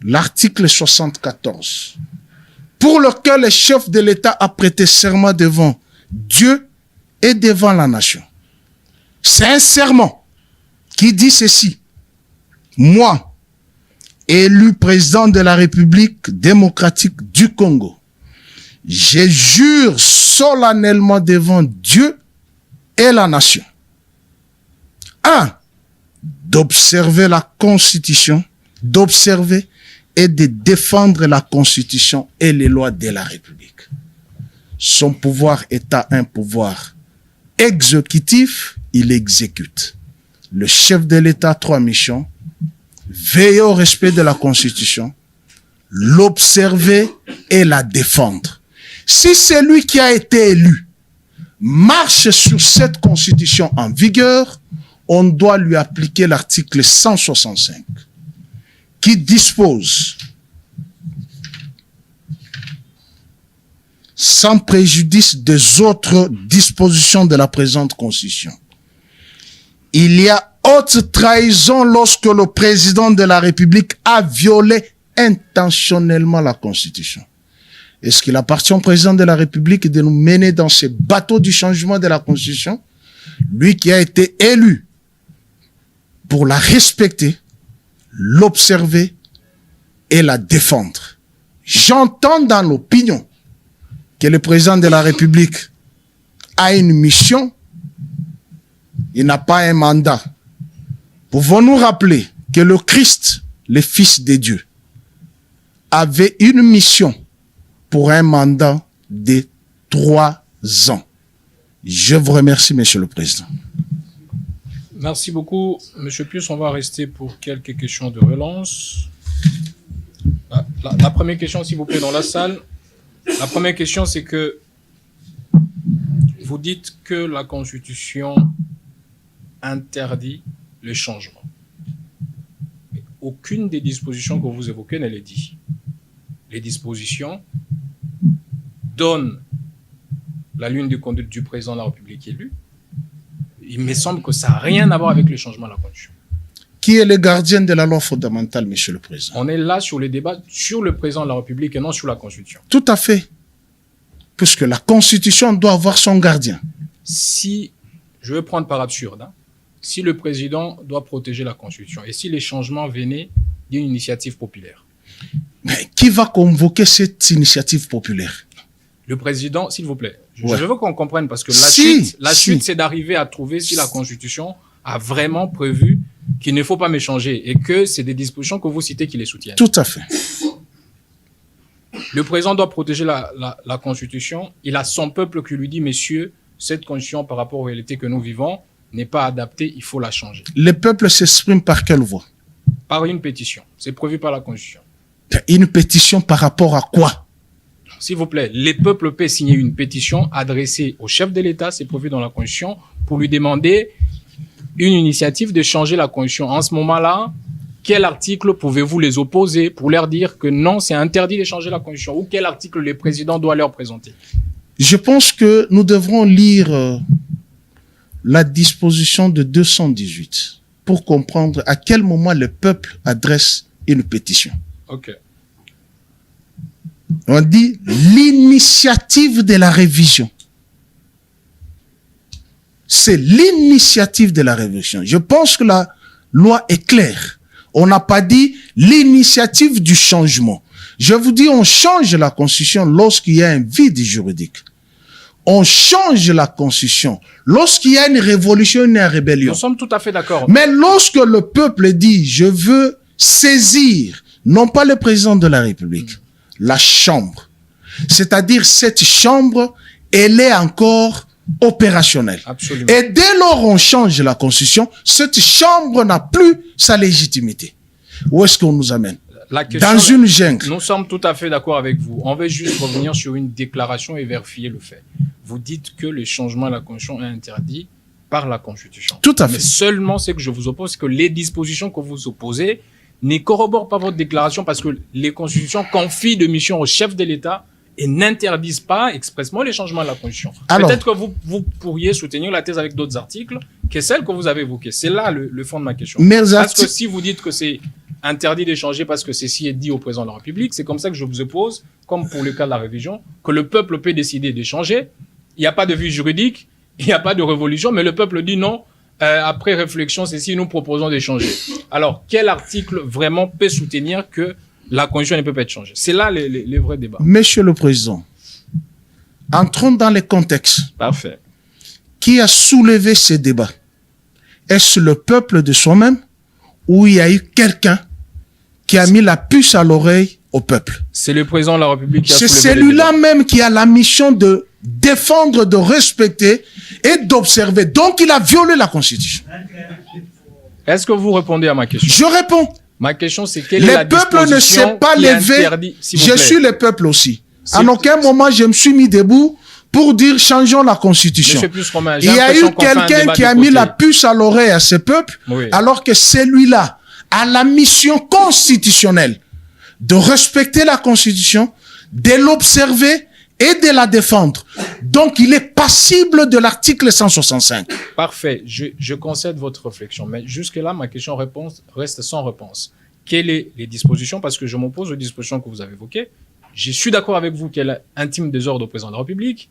l'article 74, pour lequel le chef de l'État a prêté serment devant Dieu et devant la nation. C'est un serment qui dit ceci: moi, élu président de la République démocratique du Congo, je jure solennellement devant Dieu et la nation. 1. D'observer la Constitution, d'observer et de défendre la Constitution et les lois de la République. Son pouvoir étant un pouvoir exécutif, il exécute. Le chef de l'État a 3 missions: veiller au respect de la Constitution, l'observer et la défendre. Si celui qui a été élu marche sur cette Constitution en vigueur, on doit lui appliquer l'article 165 qui dispose: sans préjudice des autres dispositions de la présente Constitution, il y a haute trahison lorsque le président de la République a violé intentionnellement la Constitution. Est-ce qu'il appartient au président de la République de nous mener dans ce bateau du changement de la Constitution? Lui qui a été élu pour la respecter, l'observer et la défendre. J'entends dans l'opinion que le président de la République a une mission, il n'a pas un mandat. Pouvons-nous rappeler que le Christ, le Fils de Dieu, avait une mission pour un mandat de 3 ans. Je vous remercie, Monsieur le Président. Merci beaucoup, Monsieur Pius. On va rester pour quelques questions de relance. La première question, s'il vous plaît, dans la salle. La première question, c'est que vous dites que la Constitution interdit le changement. Mais aucune des dispositions que vous évoquez ne le dit. Les dispositions donnent la ligne de conduite du président de la République élu. Il me semble que ça n'a rien à voir avec le changement de la Constitution. Qui est le gardien de la loi fondamentale, Monsieur le Président? On est là sur les débats sur le président de la République et non sur la Constitution. Tout à fait. Puisque la Constitution doit avoir son gardien. Si, je vais prendre par absurde, si le président doit protéger la Constitution et si les changements venaient d'une initiative populaire. Mais qui va convoquer cette initiative populaire? Le président, s'il vous plaît. Je veux qu'on comprenne parce que la suite, c'est d'arriver à trouver si la Constitution a vraiment prévu qu'il ne faut pas m'échanger et que c'est des dispositions que vous citez qui les soutiennent. Tout à fait. Le président doit protéger la Constitution. Il a son peuple qui lui dit, messieurs, cette Constitution par rapport aux réalités que nous vivons n'est pas adaptée, il faut la changer. Le peuple s'exprime par quelle voie? Par une pétition. C'est prévu par la Constitution. Une pétition par rapport à quoi? S'il vous plaît, les peuples peuvent signer une pétition adressée au chef de l'État, c'est prévu dans la Constitution, pour lui demander une initiative de changer la Constitution. En ce moment-là, quel article pouvez-vous les opposer pour leur dire que non, c'est interdit de changer la Constitution? Ou quel article le président doit leur présenter? Je pense que nous devrons lire la disposition de 218 pour comprendre à quel moment le peuple adresse une pétition. Ok. On dit l'initiative de la révision. C'est l'initiative de la révision. Je pense que la loi est claire. On n'a pas dit l'initiative du changement. Je vous dis, on change la Constitution lorsqu'il y a un vide juridique. On change la Constitution lorsqu'il y a une révolution, une rébellion. Nous sommes tout à fait d'accord. Mais lorsque le peuple dit, je veux saisir, non pas le président de la République, la Chambre. C'est-à-dire, cette Chambre, elle est encore opérationnelle. Absolument. Et dès lors on change la Constitution, cette Chambre n'a plus sa légitimité. Où est-ce qu'on nous amène? Dans une jungle. Nous sommes tout à fait d'accord avec vous. On veut juste revenir sur une déclaration et vérifier le fait. Vous dites que le changement à la Constitution est interdit par la Constitution. Tout à fait. Mais seulement ce que je vous oppose, c'est que les dispositions que vous opposez ne corroborent pas votre déclaration parce que les constitutions confient de missions au chef de l'État et n'interdisent pas expressément les changements à la Constitution. Peut-être que vous pourriez soutenir la thèse avec d'autres articles que celle que vous avez évoquée. C'est là le fond de ma question. Parce que si vous dites que c'est interdit d'échanger parce que ceci est dit au président de la République, c'est comme ça que je vous oppose, comme pour le cas de la révision, que le peuple peut décider d'échanger. Il n'y a pas de vue juridique, il n'y a pas de révolution, mais le peuple dit non. Après réflexion, c'est si nous proposons d'échanger. Alors, quel article vraiment peut soutenir que la Constitution ne peut pas être changée? C'est là les vrais débats. Monsieur le Président, entrons dans les contextes. Parfait. Qui a soulevé ces débats? Est-ce le peuple de soi-même ou il y a eu quelqu'un qui a mis la puce à l'oreille au peuple? C'est le président de la République qui a soulevé. C'est celui-là même qui a la mission de défendre, de respecter et d'observer. Donc, il a violé la Constitution. Est-ce que vous répondez à ma question? Je réponds. Ma question, c'est quelle est la disposition le peuple ne s'est pas levé. Je suis le peuple aussi. En aucun moment, je me suis mis debout pour dire changeons la Constitution. Il y a eu quelqu'un qui a mis la puce à l'oreille à ce peuple, alors que celui-là a la mission constitutionnelle de respecter la Constitution, de l'observer et de la défendre. Donc, il est passible de l'article 165. Parfait. Je concède votre réflexion. Mais jusque-là, ma question reste sans réponse. Quelles sont les dispositions? Parce que je m'oppose aux dispositions que vous avez évoquées. Je suis d'accord avec vous qu'elle intime désordre au président de la République.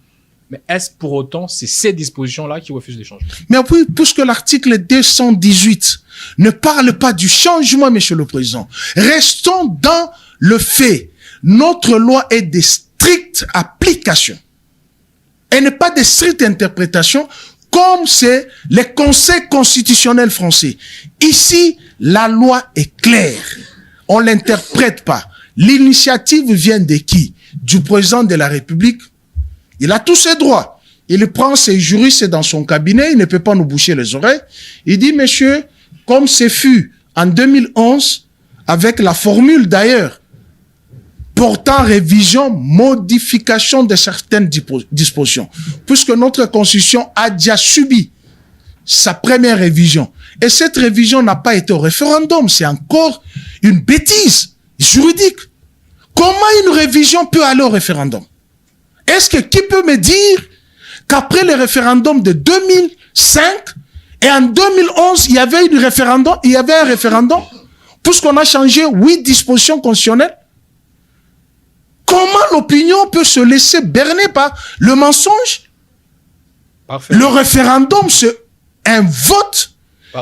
Mais est-ce pour autant c'est ces dispositions-là qui refusent les changements? Mais oui, puisque l'article 218 ne parle pas du changement, Monsieur le Président, restons dans le fait. Notre loi est de stricte application. Elle n'est pas de stricte interprétation comme c'est le Conseil constitutionnel français. Ici, la loi est claire. On l'interprète pas. L'initiative vient de qui? Du président de la République. Il a tous ses droits. Il prend ses juristes dans son cabinet, il ne peut pas nous boucher les oreilles. Il dit, monsieur, comme ce fut en 2011, avec la formule d'ailleurs, portant révision, modification de certaines dispositions. Puisque notre Constitution a déjà subi sa première révision. Et cette révision n'a pas été au référendum. C'est encore une bêtise juridique. Comment une révision peut aller au référendum? Est-ce que qui peut me dire qu'après le référendum de 2005 et en 2011, il y avait un référendum puisqu'on a changé 8 dispositions constitutionnelles? Comment l'opinion peut se laisser berner par le mensonge? Parfait. Le référendum, c'est un vote,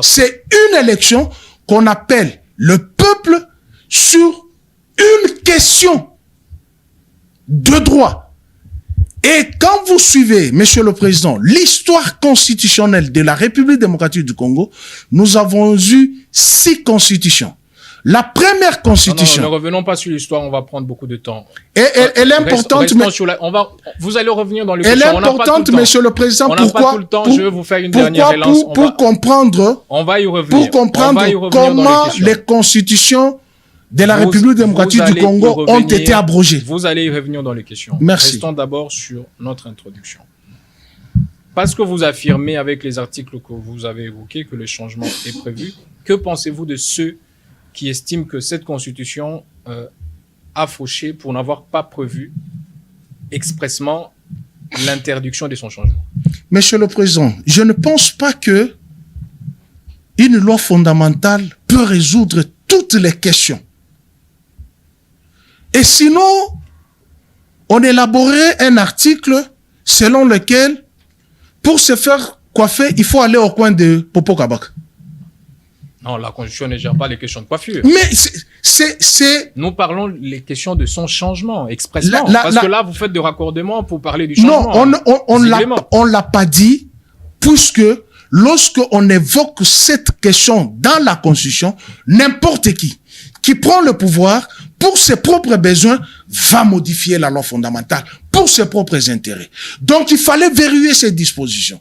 c'est une élection qu'on appelle le peuple sur une question de droit. Et quand vous suivez, Monsieur le Président, l'histoire constitutionnelle de la République démocratique du Congo, nous avons eu 6 constitutions. La première constitution... Non, ne revenons pas sur l'histoire, on va prendre beaucoup de temps. Elle est importante, mais... Vous allez revenir dans le Elle est importante, Monsieur le Président, pourquoi... On n'a pas tout le temps, je vais vous faire une dernière relance. Pour comprendre... On va y revenir. Pour comprendre comment les constitutions de la République démocratique du Congo ont été abrogées. Vous allez y revenir dans les questions. Merci. Restons d'abord sur notre introduction. Parce que vous affirmez avec les articles que vous avez évoqués que le changement est prévu, que pensez-vous de ceux qui estiment que cette constitution a fauché pour n'avoir pas prévu expressement l'interdiction de son changement? Monsieur le Président, je ne pense pas que une loi fondamentale peut résoudre toutes les questions. Et sinon, on élaborerait un article selon lequel, pour se faire coiffer, il faut aller au coin de Popo Kabak. Non, la Constitution ne gère pas les questions de coiffure. Mais c'est... Nous parlons les questions de son changement, expressément. Parce que là, vous faites des raccordements pour parler du changement. Non, on l'a pas dit, puisque lorsqu'on évoque cette question dans la Constitution, n'importe qui prend le pouvoir pour ses propres besoins, va modifier la loi fondamentale pour ses propres intérêts. Donc, il fallait verrouiller ces dispositions.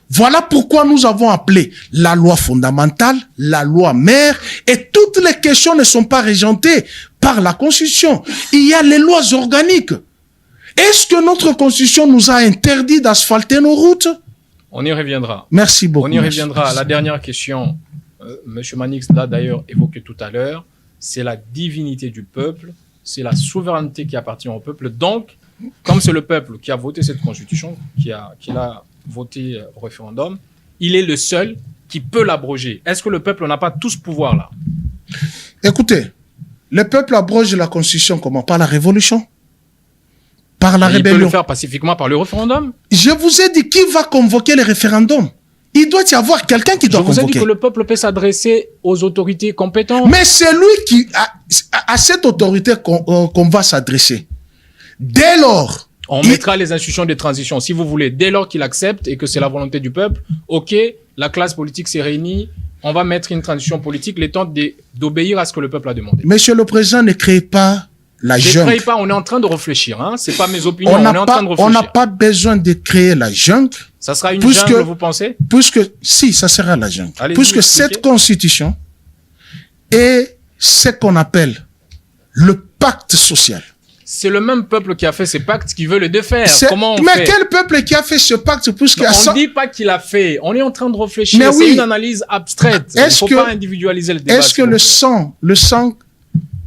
Voilà pourquoi nous avons appelé la loi fondamentale, la loi mère, et toutes les questions ne sont pas régentées par la Constitution. Il y a les lois organiques. Est-ce que notre Constitution nous a interdit d'asphalter nos routes? On y reviendra. Merci beaucoup. On y reviendra. La dernière question, M. Manix l'a d'ailleurs évoqué tout à l'heure, c'est la divinité du peuple, c'est la souveraineté qui appartient au peuple. Donc, comme c'est le peuple qui a voté cette constitution, qui a voté au référendum, il est le seul qui peut l'abroger. Est-ce que le peuple n'a pas tout ce pouvoir-là? Écoutez, le peuple abroge la constitution comment? Par la révolution? Par la rébellion? Il peut le faire pacifiquement par le référendum? Je vous ai dit, qui va convoquer le référendum? Il doit y avoir quelqu'un qui doit convoquer. Je vous ai dit que le peuple peut s'adresser aux autorités compétentes. Mais c'est lui qui a cette autorité qu'on va s'adresser. Dès lors... On mettra les institutions de transition, si vous voulez. Dès lors qu'il accepte et que c'est la volonté du peuple, ok, la classe politique s'est réunie, on va mettre une transition politique, le temps d'obéir à ce que le peuple a demandé. Monsieur le Président, ne crée pas la jungle. Ne crée pas, on est en train de réfléchir. Hein. Ce n'est pas mes opinions, on est en train de réfléchir. On n'a pas besoin de créer la jungle. Ça sera une jungle, vous pensez? Si, ça sera la jungle. Puisque cette constitution est ce qu'on appelle le pacte social. C'est le même peuple qui a fait ce pacte qui veut le défaire. Comment on mais fait? quel peuple qui a fait ce pacte? On ne dit pas qu'il a fait. On est en train de réfléchir. C'est une analyse abstraite. Il ne faut pas individualiser le débat. Est-ce que le sang,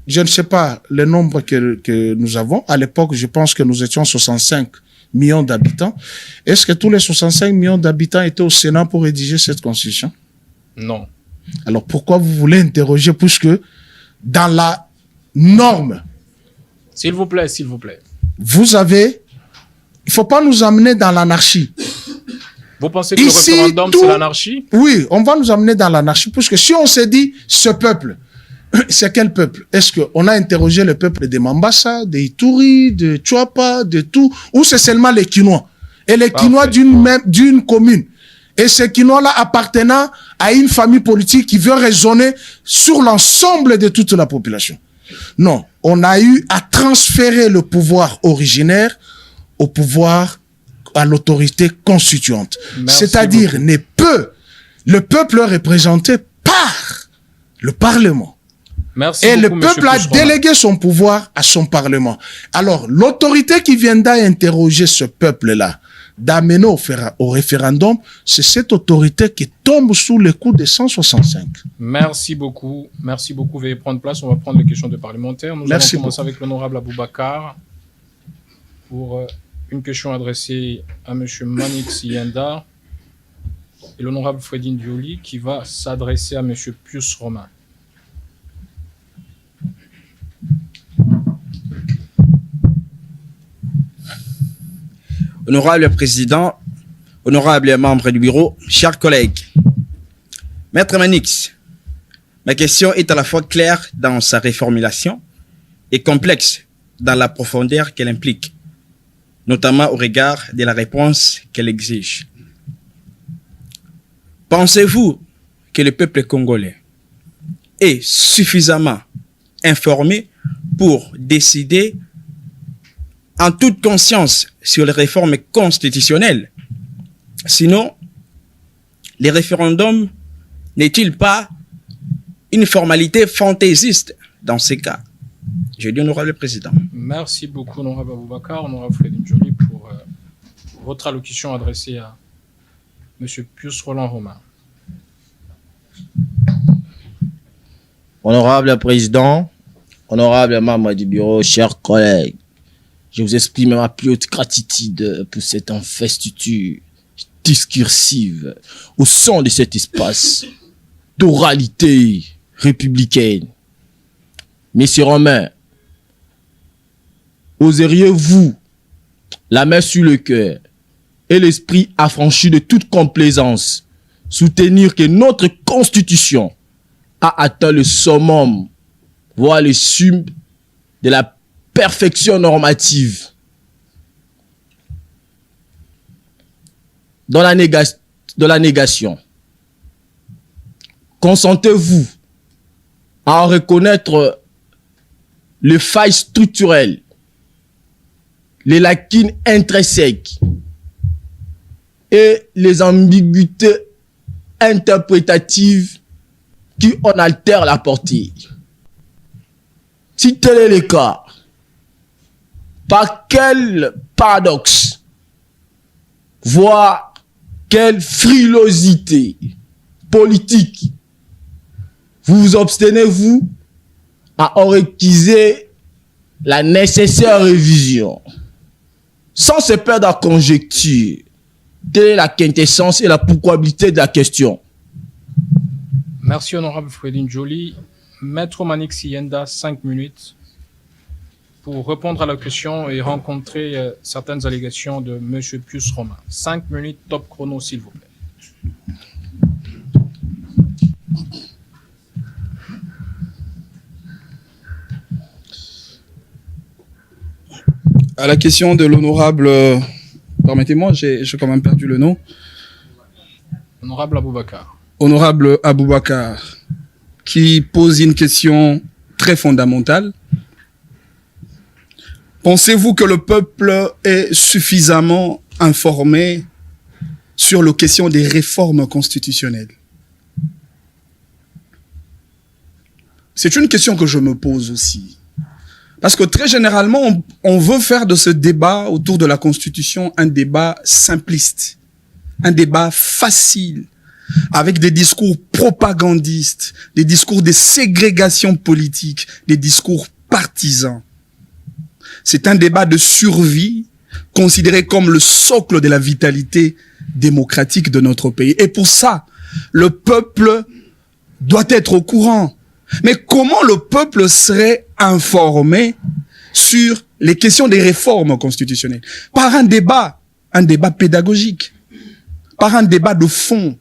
je ne sais pas le nombre que nous avons. À l'époque, je pense que nous étions 65 millions d'habitants. Est-ce que tous les 65 millions d'habitants étaient au Sénat pour rédiger cette constitution? Non. Alors pourquoi vous voulez interroger, puisque dans la norme, s'il vous plaît, s'il vous plaît. Vous avez... Il ne faut pas nous amener dans l'anarchie. Vous pensez que le référendum, c'est l'anarchie? Oui, on va nous amener dans l'anarchie. Puisque si on s'est dit, ce peuple, c'est quel peuple? Est-ce qu'on a interrogé le peuple de Mambasa, de Ituri, de Tchouapa, de tout? Ou c'est seulement les Quinois? Et les Quinois d'une commune. Et ces Quinois-là appartenant à une famille politique qui veut raisonner sur l'ensemble de toute la population. Non, on a eu à transférer le pouvoir originaire au pouvoir, à l'autorité constituante. C'est-à-dire, le peuple est représenté par le Parlement. Et le peuple a délégué son pouvoir à son Parlement. Alors, l'autorité qui viendra interroger ce peuple-là, d'amener au référendum, c'est cette autorité qui tombe sous le coup des 165. Merci beaucoup. Merci beaucoup. Veuillez prendre place. On va prendre les questions des parlementaires. Nous allons commencer avec l'honorable Aboubakar pour une question adressée à M. Manix Yenda et l'honorable Fredine Dioli qui va s'adresser à M. Pius Romain. Honorable Président, honorables membres du bureau, chers collègues, Maître Manix, ma question est à la fois claire dans sa reformulation et complexe dans la profondeur qu'elle implique, notamment au regard de la réponse qu'elle exige. Pensez-vous que le peuple congolais est suffisamment informé pour décider en toute conscience sur les réformes constitutionnelles? Sinon, les référendums n'est-il pas une formalité fantaisiste dans ces cas? Je dis honorable président. Merci beaucoup, honorable Aboubakar, honorable Fredine Dioli, pour votre allocution adressée à M. Pius Roland Romain. Honorable président, honorable membre du bureau, chers collègues, je vous exprime ma plus haute gratitude pour cette investiture discursive au sein de cet espace d'oralité républicaine. Messieurs Romain, oseriez-vous, la main sur le cœur et l'esprit affranchi de toute complaisance, soutenir que notre constitution a atteint le summum, voire le summum de la perfection normative? Dans la négation, consentez-vous à en reconnaître les failles structurelles, les lacunes intrinsèques et les ambiguïtés interprétatives qui en altèrent la portée? Si tel est le cas, par quel paradoxe, voire quelle frilosité politique vous vous obstinez, vous, à orquiser la nécessaire révision, sans se perdre en conjecture? Quelle est la quintessence et la pourquoabilité de la question? Merci, honorable Fredine Joly. Maître Manix Yenda, 5 minutes pour répondre à la question et rencontrer certaines allégations de M. Pius Romain. 5 minutes, top chrono, s'il vous plaît. À la question de l'honorable, permettez-moi, j'ai quand même perdu le nom. Honorable Aboubakar. Honorable Aboubakar, qui pose une question très fondamentale. Pensez-vous que le peuple est suffisamment informé sur la question des réformes constitutionnelles? C'est une question que je me pose aussi. Parce que très généralement, on veut faire de ce débat autour de la Constitution un débat simpliste, un débat facile, avec des discours propagandistes, des discours de ségrégation politique, des discours partisans. C'est un débat de survie, considéré comme le socle de la vitalité démocratique de notre pays. Et pour ça, le peuple doit être au courant. Mais comment le peuple serait informé sur les questions des réformes constitutionnelles? Par un débat pédagogique, par un débat de fond.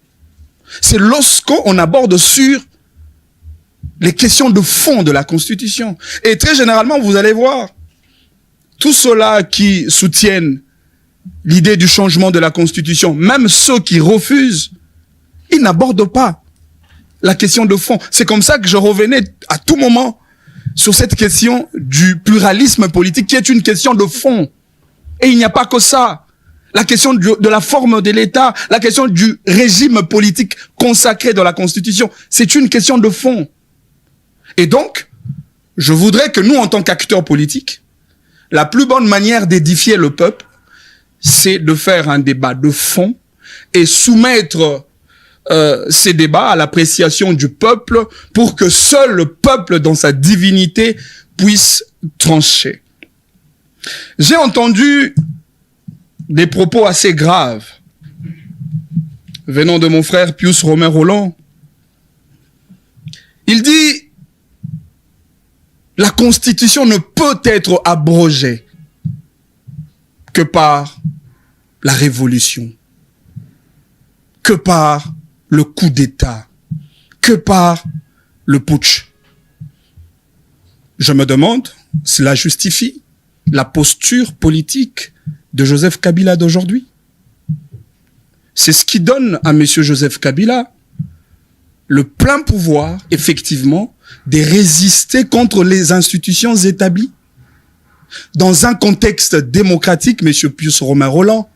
C'est lorsqu'on aborde sur les questions de fond de la Constitution. Et très généralement, vous allez voir, tous ceux-là qui soutiennent l'idée du changement de la Constitution, même ceux qui refusent, ils n'abordent pas la question de fond. C'est comme ça que je revenais à tout moment sur cette question du pluralisme politique, qui est une question de fond. Et il n'y a pas que ça. La question de la forme de l'État, la question du régime politique consacré dans la Constitution, c'est une question de fond. Et donc, je voudrais que nous, en tant qu'acteurs politiques, la plus bonne manière d'édifier le peuple, c'est de faire un débat de fond et soumettre ces débats à l'appréciation du peuple pour que seul le peuple, dans sa divinité, puisse trancher. J'ai entendu des propos assez graves venant de mon frère Pius Romain Roland. Il dit: la Constitution ne peut être abrogée que par la révolution, que par le coup d'État, que par le putsch. Je me demande, cela justifie la posture politique de Joseph Kabila d'aujourd'hui? C'est ce qui donne à M. Joseph Kabila le plein pouvoir, effectivement, de résister contre les institutions établies. Dans un contexte démocratique, M. Pius Romain Roland,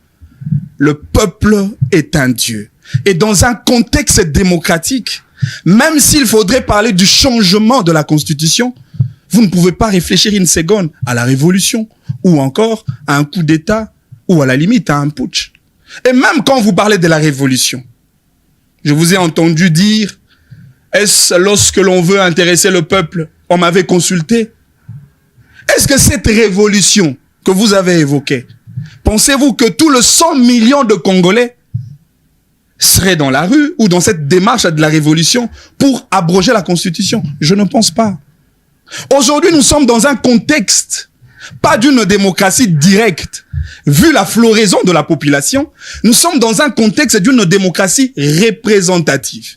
le peuple est un Dieu. Et dans un contexte démocratique, même s'il faudrait parler du changement de la Constitution, vous ne pouvez pas réfléchir une seconde à la révolution, ou encore à un coup d'État, ou à la limite à un putsch. Et même quand vous parlez de la révolution, je vous ai entendu dire, est-ce lorsque l'on veut intéresser le peuple, on m'avait consulté? Est-ce que cette révolution que vous avez évoquée, pensez-vous que tous les 100 millions de Congolais seraient dans la rue ou dans cette démarche de la révolution pour abroger la Constitution? Je ne pense pas. Aujourd'hui, nous sommes dans un contexte, pas d'une démocratie directe. Vu la floraison de la population, nous sommes dans un contexte d'une démocratie représentative.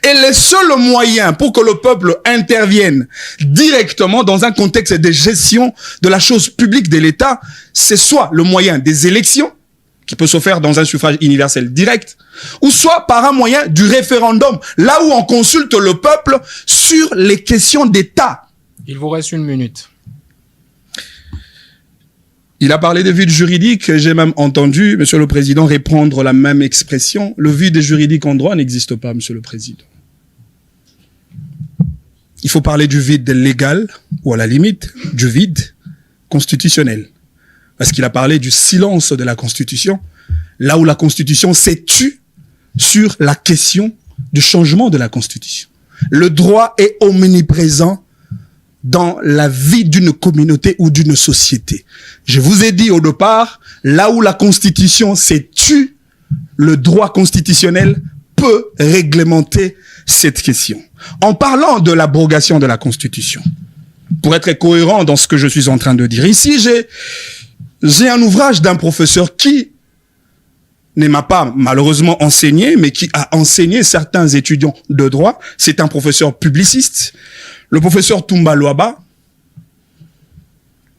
Et les seuls moyens pour que le peuple intervienne directement dans un contexte de gestion de la chose publique de l'État, c'est soit le moyen des élections, qui peut se faire dans un suffrage universel direct, ou soit par un moyen du référendum, là où on consulte le peuple sur les questions d'État. Il vous reste 1 minute. Il a parlé de vide juridique. J'ai même entendu, Monsieur le Président, répondre la même expression. Le vide juridique en droit n'existe pas, Monsieur le Président. Il faut parler du vide légal, ou à la limite, du vide constitutionnel. Parce qu'il a parlé du silence de la Constitution, là où la Constitution s'est tue sur la question du changement de la Constitution. Le droit est omniprésent dans la vie d'une communauté ou d'une société. Je vous ai dit au départ, là où la Constitution s'est tue, le droit constitutionnel peut réglementer cette question. En parlant de l'abrogation de la Constitution, pour être cohérent dans ce que je suis en train de dire, ici j'ai un ouvrage d'un professeur qui ne m'a pas malheureusement enseigné, mais qui a enseigné certains étudiants de droit. C'est un professeur publiciste, le professeur Toumba Luaba,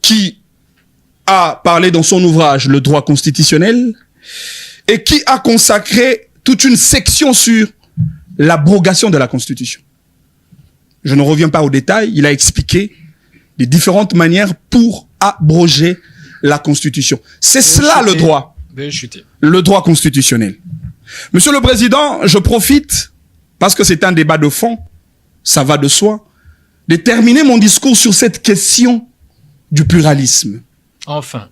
qui a parlé dans son ouvrage Le droit constitutionnel et qui a consacré toute une section sur l'abrogation de la Constitution. Je ne reviens pas aux détails, il a expliqué les différentes manières pour abroger la Constitution. C'est cela le droit. Le droit constitutionnel. Monsieur le Président, je profite, parce que c'est un débat de fond, ça va de soi, de terminer mon discours sur cette question du pluralisme. Enfin.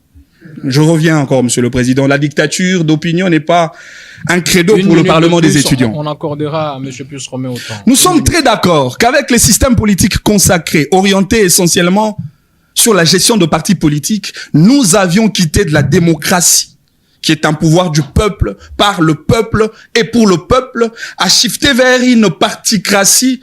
Je reviens encore, Monsieur le Président. La dictature d'opinion n'est pas un credo pour le Parlement des étudiants. On accordera à M. Pius Romain autant. Nous sommes très d'accord qu'avec les systèmes politiques consacrés, orientés essentiellement sur la gestion de partis politiques, nous avions quitté de la démocratie, qui est un pouvoir du peuple, par le peuple et pour le peuple, à shifter vers une particratie,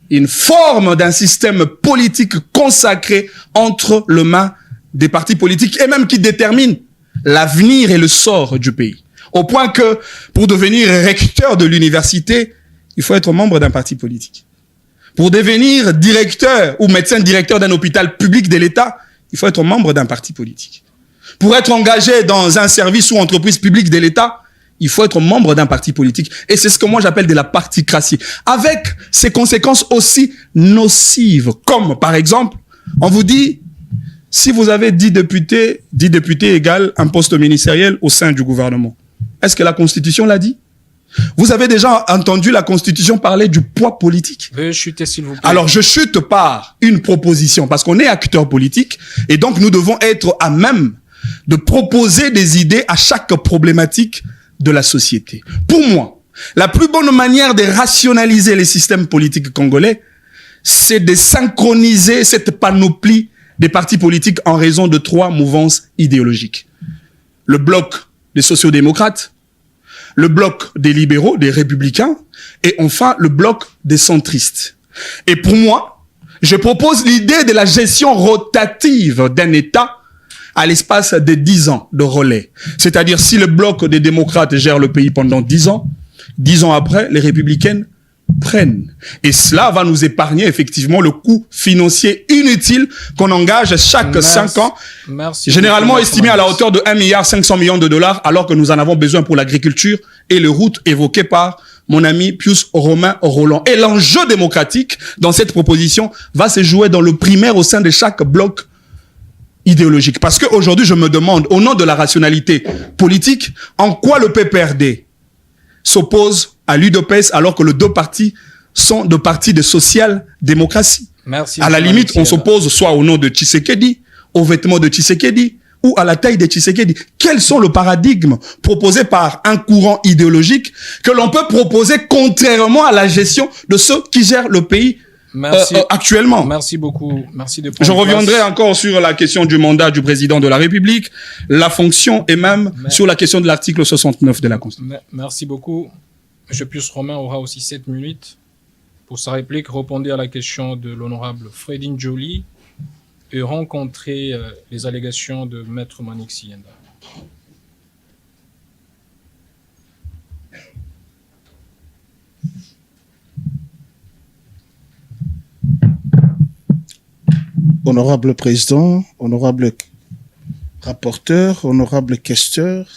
une forme d'un système politique consacré entre les mains des partis politiques et même qui détermine l'avenir et le sort du pays. Au point que, pour devenir recteur de l'université, il faut être membre d'un parti politique. Pour devenir directeur ou médecin directeur d'un hôpital public de l'État, il faut être membre d'un parti politique. Pour être engagé dans un service ou entreprise publique de l'État, il faut être membre d'un parti politique. Et c'est ce que moi j'appelle de la particratie. Avec ses conséquences aussi nocives. Comme, par exemple, on vous dit, si vous avez 10 députés égale un poste ministériel au sein du gouvernement. Est-ce que la Constitution l'a dit? Vous avez déjà entendu la Constitution parler du poids politique? Veuillez chuter, s'il vous plaît. Alors, je chute par une proposition, parce qu'on est acteur politique, et donc nous devons être à même de proposer des idées à chaque problématique de la société. Pour moi, la plus bonne manière de rationaliser les systèmes politiques congolais, c'est de synchroniser cette panoplie des partis politiques en raison de 3 mouvances idéologiques. Le bloc des sociodémocrates, le bloc des libéraux, des républicains, et enfin le bloc des centristes. Et pour moi, je propose l'idée de la gestion rotative d'un État à l'espace de 10 ans de relais. C'est-à-dire, si le bloc des démocrates gère le pays pendant 10 ans après, les républicaines prennent. Et cela va nous épargner effectivement le coût financier inutile qu'on engage chaque 5 ans, généralement estimé à la hauteur de 1,5 milliard de dollars, alors que nous en avons besoin pour l'agriculture et les routes évoquées par mon ami Pius Romain Roland. Et l'enjeu démocratique dans cette proposition va se jouer dans le primaire au sein de chaque bloc idéologique. Parce qu'aujourd'hui, je me demande, au nom de la rationalité politique, en quoi le PPRD s'oppose à l'UDPS alors que les 2 partis sont 2 partis de social-démocratie. Merci. À la limite, on s'oppose soit au nom de Tshisekedi, aux vêtements de Tshisekedi, ou à la taille de Tshisekedi. Quels sont le paradigme proposé par un courant idéologique que l'on peut proposer contrairement à la gestion de ceux qui gèrent le pays actuellement? Merci beaucoup. Merci de Je reviendrai encore sur la question du mandat du président de la République, la fonction et même sur la question de l'article 69 de la Constitution. Merci beaucoup. M. Pius Romain aura aussi 7 minutes pour sa réplique, répondre à la question de l'honorable Fredin Joly et rencontrer les allégations de Maître Manix Yenda. Honorable Président, honorable rapporteur, honorable questeur,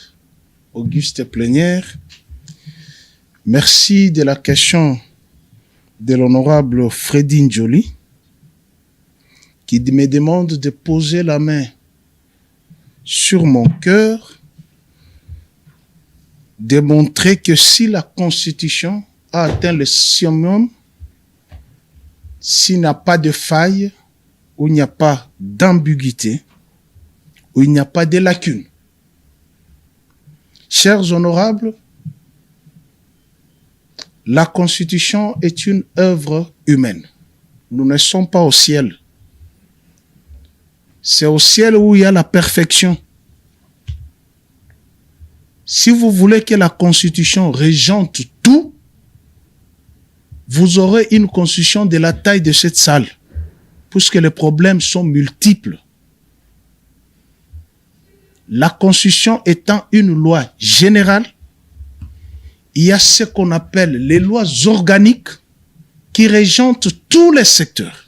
Auguste Plénière, merci de la question de l'honorable Fredin Joly, qui me demande de poser la main sur mon cœur, de montrer que si la Constitution a atteint le summum, s'il n'y a pas de faille, où il n'y a pas d'ambiguïté, où il n'y a pas de lacune. Chers honorables, La Constitution est une œuvre humaine. Nous ne sommes pas au ciel. C'est au ciel où il y a la perfection. Si vous voulez que la Constitution régente tout, vous aurez une Constitution de la taille de cette salle, puisque les problèmes sont multiples. La Constitution étant une loi générale, il y a ce qu'on appelle les lois organiques qui régentent tous les secteurs.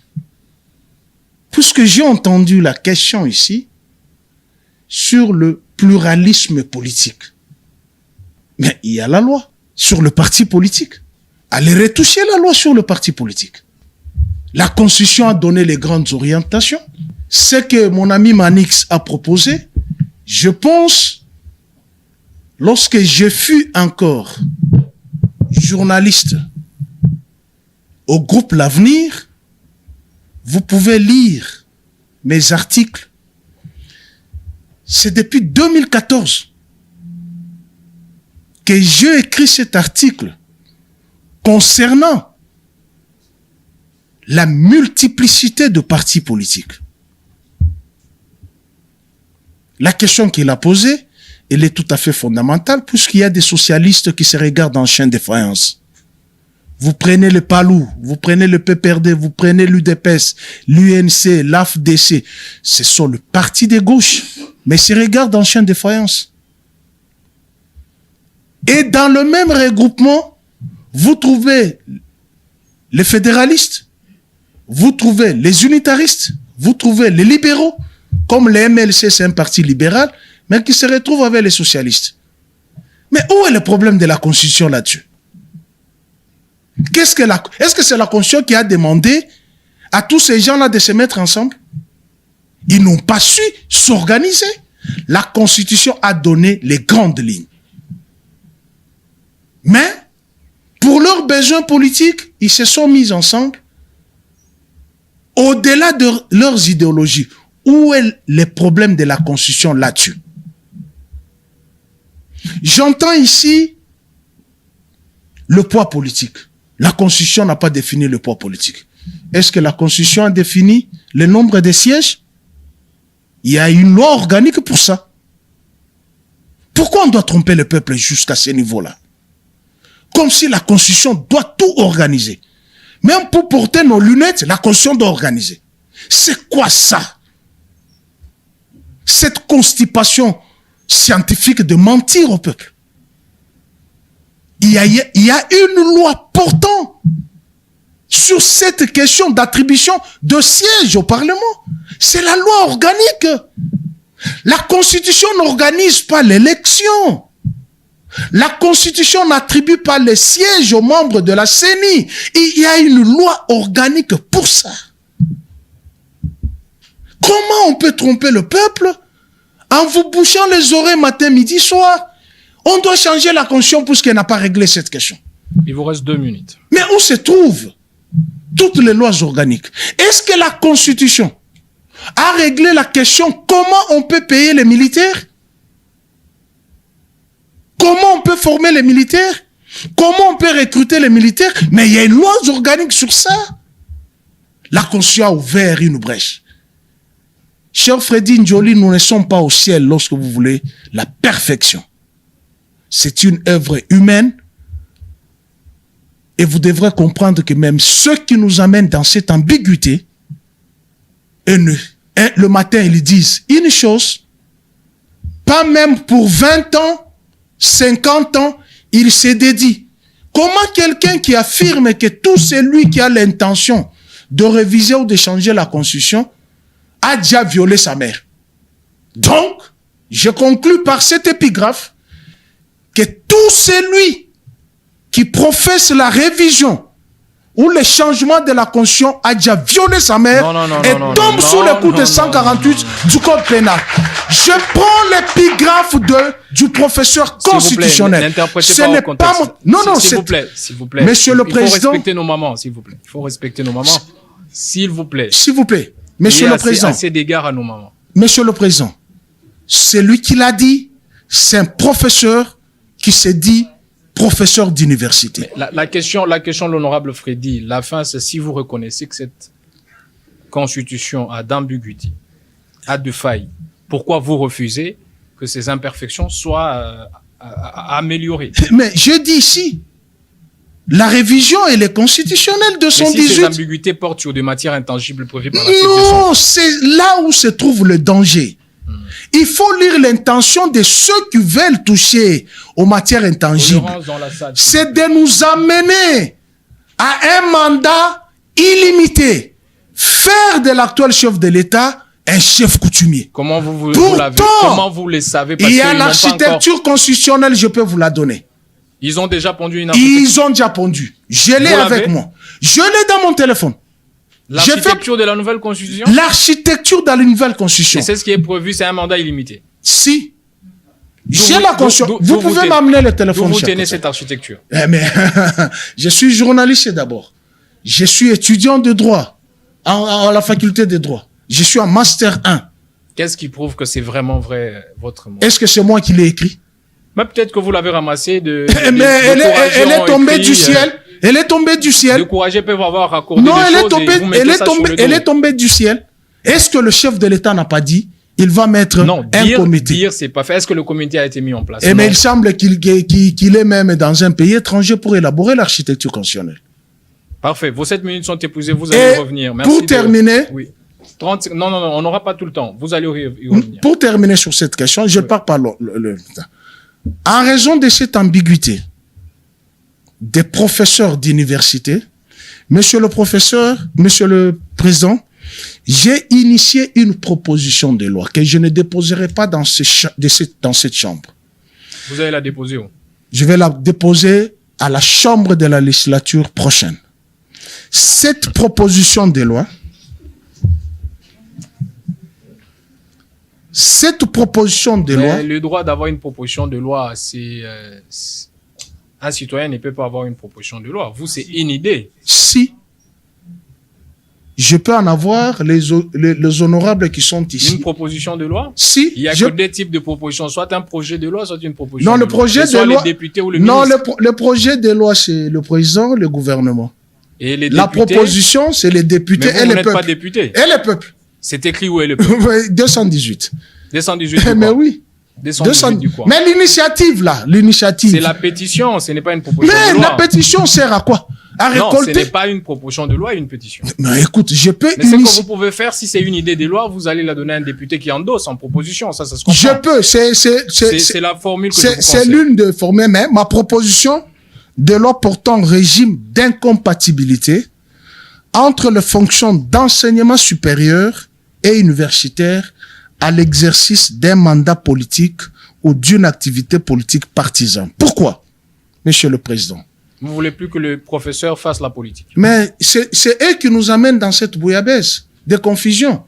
Puisque j'ai entendu la question ici sur le pluralisme politique. Mais il y a la loi sur le parti politique. Allez retoucher la loi sur le parti politique. La Constitution a donné les grandes orientations. Ce que mon ami Manix a proposé, je pense, lorsque je fus encore journaliste au groupe L'Avenir, vous pouvez lire mes articles. C'est depuis 2014 que j'ai écrit cet article concernant la multiplicité de partis politiques. La question qu'il a posée, elle est tout à fait fondamentale puisqu'il y a des socialistes qui se regardent en chien de faïence. Vous prenez le PALU, vous prenez le PPRD, vous prenez l'UDPS, l'UNC, l'AFDC. Ce sont les partis de gauche, mais se regardent en chien de faïence. Et dans le même regroupement, vous trouvez les fédéralistes, vous trouvez les unitaristes, vous trouvez les libéraux, comme le MLC, c'est un parti libéral, mais qui se retrouve avec les socialistes. Mais où est le problème de la Constitution là-dessus? Est-ce que c'est la Constitution qui a demandé à tous ces gens-là de se mettre ensemble? Ils n'ont pas su s'organiser. La Constitution a donné les grandes lignes. Mais, pour leurs besoins politiques, ils se sont mis ensemble au-delà de leurs idéologies. Où est le problème de la Constitution là-dessus? J'entends ici le poids politique. La Constitution n'a pas défini le poids politique. Est-ce que la Constitution a défini le nombre de sièges? Il y a une loi organique pour ça. Pourquoi on doit tromper le peuple jusqu'à ce niveau-là? Comme si la Constitution doit tout organiser. Même pour porter nos lunettes, la Constitution doit organiser. C'est quoi ça? Cette constipation scientifique de mentir au peuple. Il y a une loi portant sur cette question d'attribution de sièges au Parlement. C'est la loi organique. La Constitution n'organise pas l'élection. La Constitution n'attribue pas les sièges aux membres de la CENI. Il y a une loi organique pour ça. Comment on peut tromper le peuple en vous bouchant les oreilles matin, midi, soir? On doit changer la Constitution puisqu'elle n'a pas réglé cette question. Il vous reste 2 minutes. Mais où se trouvent toutes les lois organiques? Est-ce que la Constitution a réglé la question comment on peut payer les militaires? Comment on peut former les militaires? Comment on peut recruter les militaires? Mais il y a une loi organique sur ça. La Constitution a ouvert une brèche. Cher Freddy Njoli, nous ne sommes pas au ciel lorsque vous voulez la perfection. C'est une œuvre humaine. Et vous devrez comprendre que même ceux qui nous amènent dans cette ambiguïté, le matin, ils disent une chose, pas même pour 20 ans, 50 ans, ils se dédient. Comment quelqu'un qui affirme que tout celui qui a l'intention de réviser ou de changer la Constitution a déjà violé sa mère? Donc, je conclus par cette épigraphe que tout celui qui professe la révision ou le changement de la Constitution a déjà violé sa mère et tombe sous le coup de 148 du Code pénal. Je prends l'épigraphe du professeur constitutionnel. N'interprétez pas au contexte. S'il vous plaît. Monsieur le Président. Il faut respecter nos mamans, s'il vous plaît. Il faut respecter nos mamans. S'il vous plaît. S'il vous plaît. Monsieur le Président. Assez d'égard à nos mamans. Monsieur le Président. C'est lui qui l'a dit. C'est un professeur qui s'est dit professeurs d'université. La question de l'honorable Freddy, la fin, c'est si vous reconnaissez que cette constitution a d'ambiguïté, a de failles, pourquoi vous refusez que ces imperfections soient améliorées? Mais je dis ici, la révision, elle est constitutionnelle de son 18. Mais si ces ambiguïtés portent sur des matières intangibles prévues par la Non, c'est là où se trouve le danger. Il faut lire l'intention de ceux qui veulent toucher aux matières intangibles. C'est de nous amener à un mandat illimité. Faire de l'actuel chef de l'État un chef coutumier. Comment vous le savez? Il y a l'architecture constitutionnelle, je peux vous la donner. Ils ont déjà pondu une architecture. Ils ont déjà pondu. Je l'ai avec moi. Je l'ai dans mon téléphone. L'architecture de la nouvelle constitution? L'architecture de la nouvelle constitution. Et c'est ce qui est prévu, c'est un mandat illimité. Si. J'ai la constitution. Vous pouvez m'amener le téléphone. Vous tenez cette architecture. Mais je suis journaliste d'abord. Je suis étudiant de droit à la faculté de droit. Je suis en master 1. Qu'est-ce qui prouve que c'est vraiment vrai, votre mot? Est-ce que c'est moi qui l'ai écrit? Mais peut-être que vous l'avez ramassé mais elle est tombée du ciel. Elle est tombée du ciel. Les courageux peuvent avoir raccordé non, des choses elle est tombée du ciel. Est-ce que le chef de l'État n'a pas dit il va mettre un comité? Dire, c'est pas fait. Est-ce que le comité a été mis en place? Mais il semble qu'il est même dans un pays étranger pour élaborer l'architecture constitutionnelle. Parfait. Vos 7 minutes sont épuisées. Vous allez revenir. Merci pour terminer. Oui. 30... Non, on n'aura pas tout le temps. Vous allez y revenir. Pour terminer sur cette question, je pars par en raison de cette ambiguïté des professeurs d'université, monsieur le président, j'ai initié une proposition de loi que je ne déposerai pas dans cette chambre. Vous allez la déposer où? Je vais la déposer à la chambre de la législature prochaine. Cette proposition de loi, le droit d'avoir une proposition de loi, c'est un citoyen ne peut pas avoir une proposition de loi. Vous, c'est une idée. Si je peux en avoir, les honorables qui sont ici. Une proposition de loi? Si. Il y a que deux types de propositions, soit un projet de loi, soit une proposition de loi. Non, le projet de loi. Les députés ou le ministre. Non, le projet de loi, c'est le président, le gouvernement. Et les députés, la proposition, c'est les députés et le peuple. Vous n'êtes pas député. Et le peuple. C'est écrit où est le peuple? 218. 218 mais oui. 218 du quoi? Mais l'initiative là, c'est la pétition, ce n'est pas une proposition de loi. Mais la pétition sert à quoi? À récolter. Non, ce n'est pas une proposition de loi, une pétition. Mais écoute, je peux. Mais c'est que vous pouvez faire, si c'est une idée de loi, vous allez la donner à un député qui endosse en proposition, ça se comprend. Je peux, c'est la formule que je vous conseille. C'est l'une de former, mais ma proposition de loi portant régime d'incompatibilité entre les fonctions d'enseignement supérieur et universitaire à l'exercice d'un mandat politique ou d'une activité politique partisane. Pourquoi, Monsieur le Président? Vous voulez plus que le professeur fasse la politique? Mais c'est eux qui nous amènent dans cette bouillabaisse de confusion.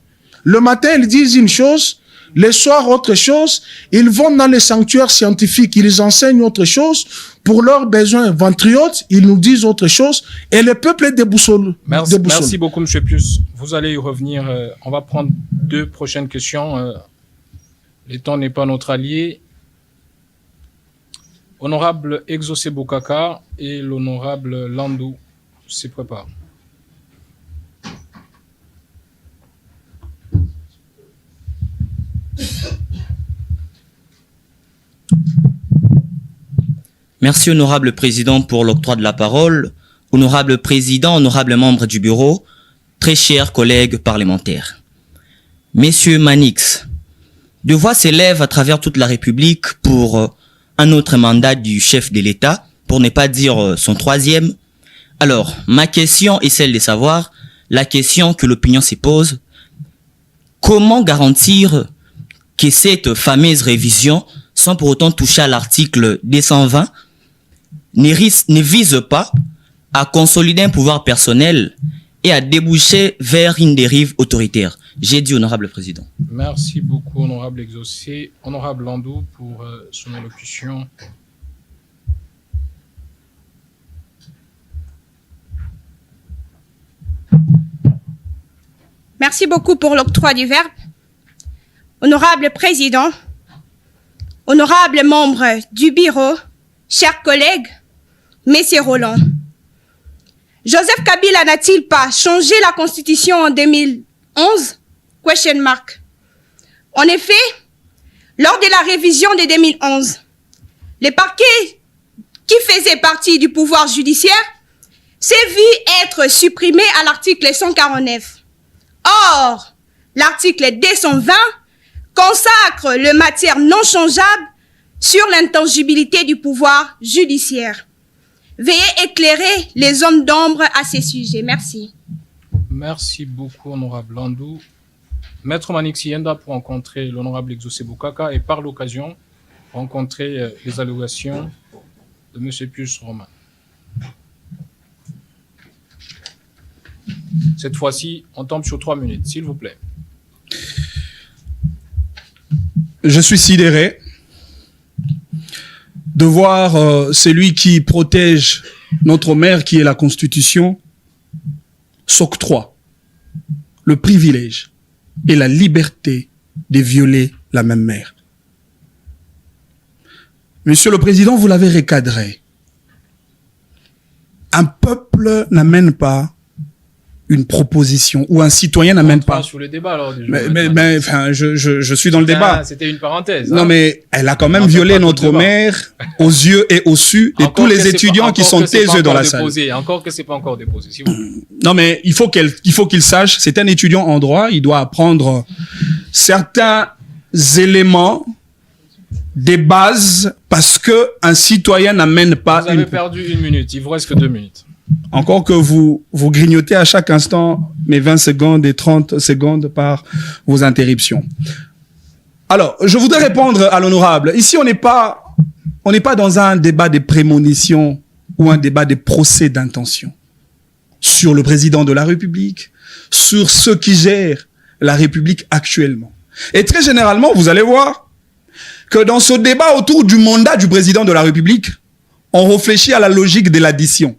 Le matin, ils disent une chose, le soir, autre chose. Ils vont dans les sanctuaires scientifiques, ils enseignent autre chose. Pour leurs besoins ventriotes, ils nous disent autre chose. Et le peuple est déboussolé. Merci beaucoup, M. Pius. Vous allez y revenir. On va prendre 2 prochaines questions. Le temps n'est pas notre allié. Honorable Exaucé Bokaka et l'honorable Landou se préparent. Merci, honorable président, pour l'octroi de la parole. Honorable président, honorable membre du bureau, très chers collègues parlementaires. Messieurs Manix, de voix s'élèvent à travers toute la République pour un autre mandat du chef de l'État, pour ne pas dire son 3e. Alors, ma question est celle de savoir, la question que l'opinion se pose, comment garantir que cette fameuse révision, sans pour autant toucher à l'article 220, ne vise pas à consolider un pouvoir personnel et à déboucher vers une dérive autoritaire? J'ai dit, honorable président. Merci beaucoup, honorable Exaucé. Honorable Landou, pour son allocution. Merci beaucoup pour l'octroi du verbe. Honorable président, honorable membre du bureau, chers collègues, Messieurs Roland, Joseph Kabila n'a-t-il pas changé la Constitution en 2011? Question mark. En effet, lors de la révision de 2011, le parquet qui faisait partie du pouvoir judiciaire s'est vu être supprimé à l'article 149. Or, l'article 220 consacre le matière non changeable sur l'intangibilité du pouvoir judiciaire. Veuillez éclairer les hommes d'ombre à ces sujets. Merci. Merci beaucoup, honorable Landou. Maître Manix Yenda pour rencontrer l'honorable Exaucé Boukaka et par l'occasion rencontrer les allégations de M. Pius Romain. Cette fois-ci, on tombe sur 3 minutes, s'il vous plaît. Je suis sidéré de voir celui qui protège notre mère, qui est la Constitution, s'octroie le privilège et la liberté de violer la même mère. Monsieur le Président, vous l'avez recadré. Un peuple n'amène pas une proposition ou un citoyen n'amène pas. Sur le débat, alors, mais enfin, je suis dans le débat. C'était une parenthèse. Non, mais elle a quand même violé notre mère aux yeux et au su de tous les étudiants qui sont taiseux dans la salle. Encore que c'est pas encore déposé. Si vous... Non, mais il faut qu'il sache, c'est un étudiant en droit, il doit apprendre certains éléments des bases parce que un citoyen n'amène pas. Vous avez perdu 1 minute, il vous reste que 2 minutes. Encore que vous grignotez à chaque instant mes 20 secondes et 30 secondes par vos interruptions. Alors, je voudrais répondre à l'honorable. Ici, on n'est pas dans un débat de prémonition ou un débat de procès d'intention sur le président de la République, sur ceux qui gèrent la République actuellement. Et très généralement, vous allez voir que dans ce débat autour du mandat du président de la République, on réfléchit à la logique de l'addition.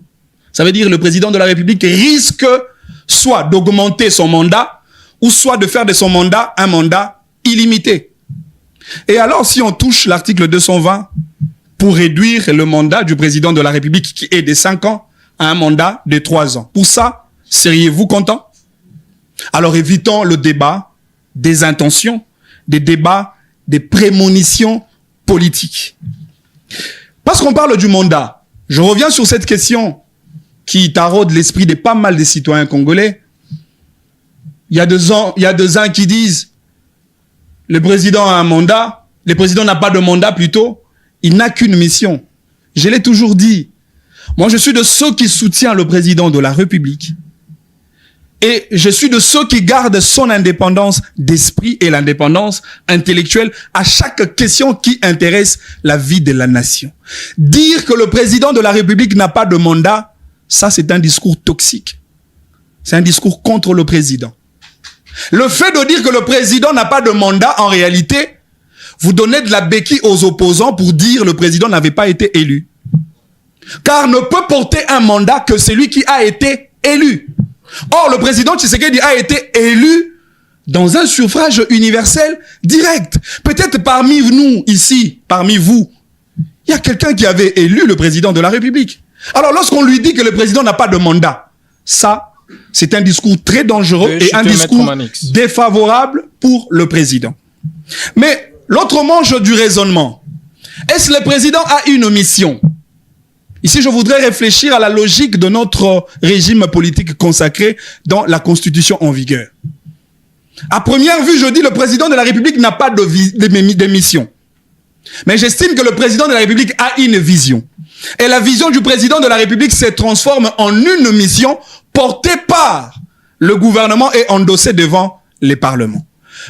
Ça veut dire que le président de la République risque soit d'augmenter son mandat ou soit de faire de son mandat un mandat illimité. Et alors, si on touche l'article 220 pour réduire le mandat du président de la République qui est de 5 ans à un mandat de 3 ans, pour ça, seriez-vous content? Alors évitons le débat des intentions, des débats des prémonitions politiques. Parce qu'on parle du mandat, je reviens sur cette question qui taraude l'esprit de pas mal de citoyens congolais. Il y a 2 ans qui disent le président a un mandat, le président n'a pas de mandat plutôt, il n'a qu'une mission. Je l'ai toujours dit. Moi, je suis de ceux qui soutiennent le président de la République. Et je suis de ceux qui gardent son indépendance d'esprit et l'indépendance intellectuelle à chaque question qui intéresse la vie de la nation. Dire que le président de la République n'a pas de mandat, ça, c'est un discours toxique. C'est un discours contre le président. Le fait de dire que le président n'a pas de mandat, en réalité, vous donnez de la béquille aux opposants pour dire que le président n'avait pas été élu. Car ne peut porter un mandat que celui qui a été élu. Or, le président Tshisekedi a été élu dans un suffrage universel direct. Peut-être parmi nous, ici, parmi vous, il y a quelqu'un qui avait élu le président de la République. Alors, lorsqu'on lui dit que le président n'a pas de mandat, ça, c'est un discours très dangereux et un discours défavorable pour le président. Mais l'autre manche du raisonnement, est-ce que le président a une mission? Ici, je voudrais réfléchir à la logique de notre régime politique consacré dans la Constitution en vigueur. À première vue, je dis le président de la République n'a pas de mission. Mais j'estime que le président de la République a une vision. Et la vision du président de la République se transforme en une mission portée par le gouvernement et endossée devant les parlements.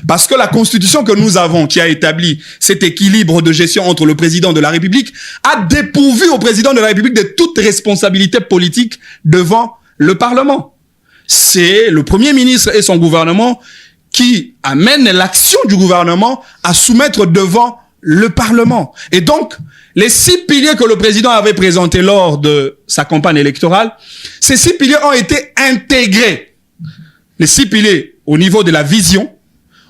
Parce que la Constitution que nous avons, qui a établi cet équilibre de gestion entre le président de la République, a dépourvu au président de la République de toute responsabilité politique devant le Parlement. C'est le Premier ministre et son gouvernement qui amènent l'action du gouvernement à soumettre devant le Parlement. Et donc, les 6 piliers que le président avait présentés lors de sa campagne électorale, ces 6 piliers ont été intégrés. Les 6 piliers au niveau de la vision,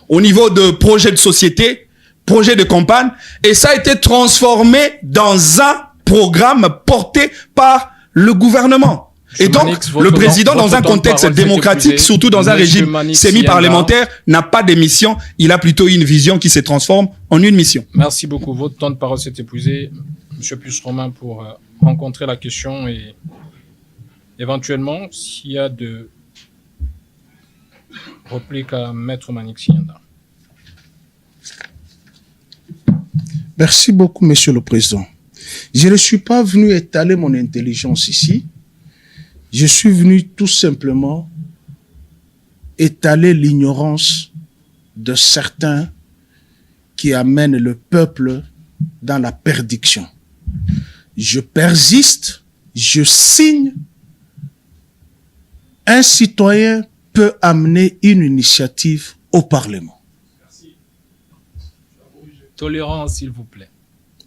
au niveau de projet de société, projet de campagne, et ça a été transformé dans un programme porté par le gouvernement. Et donc, Manix, le président, dans un temps de contexte parole s'est démocratique, épuisé. surtout dans un Monsieur régime Manix semi-parlementaire, n'a pas de mission. Il a plutôt une vision qui se transforme en une mission. Merci beaucoup. Votre temps de parole s'est épuisé. Monsieur Puce-Romain, pour rencontrer la question et éventuellement, s'il y a de répliques à Maître Manix Yanda. Merci beaucoup, Monsieur le Président. Je ne suis pas venu étaler mon intelligence ici. Je suis venu tout simplement étaler l'ignorance de certains qui amènent le peuple dans la perdition. Je persiste, je signe. Un citoyen peut amener une initiative au Parlement. Tolérance, s'il vous plaît.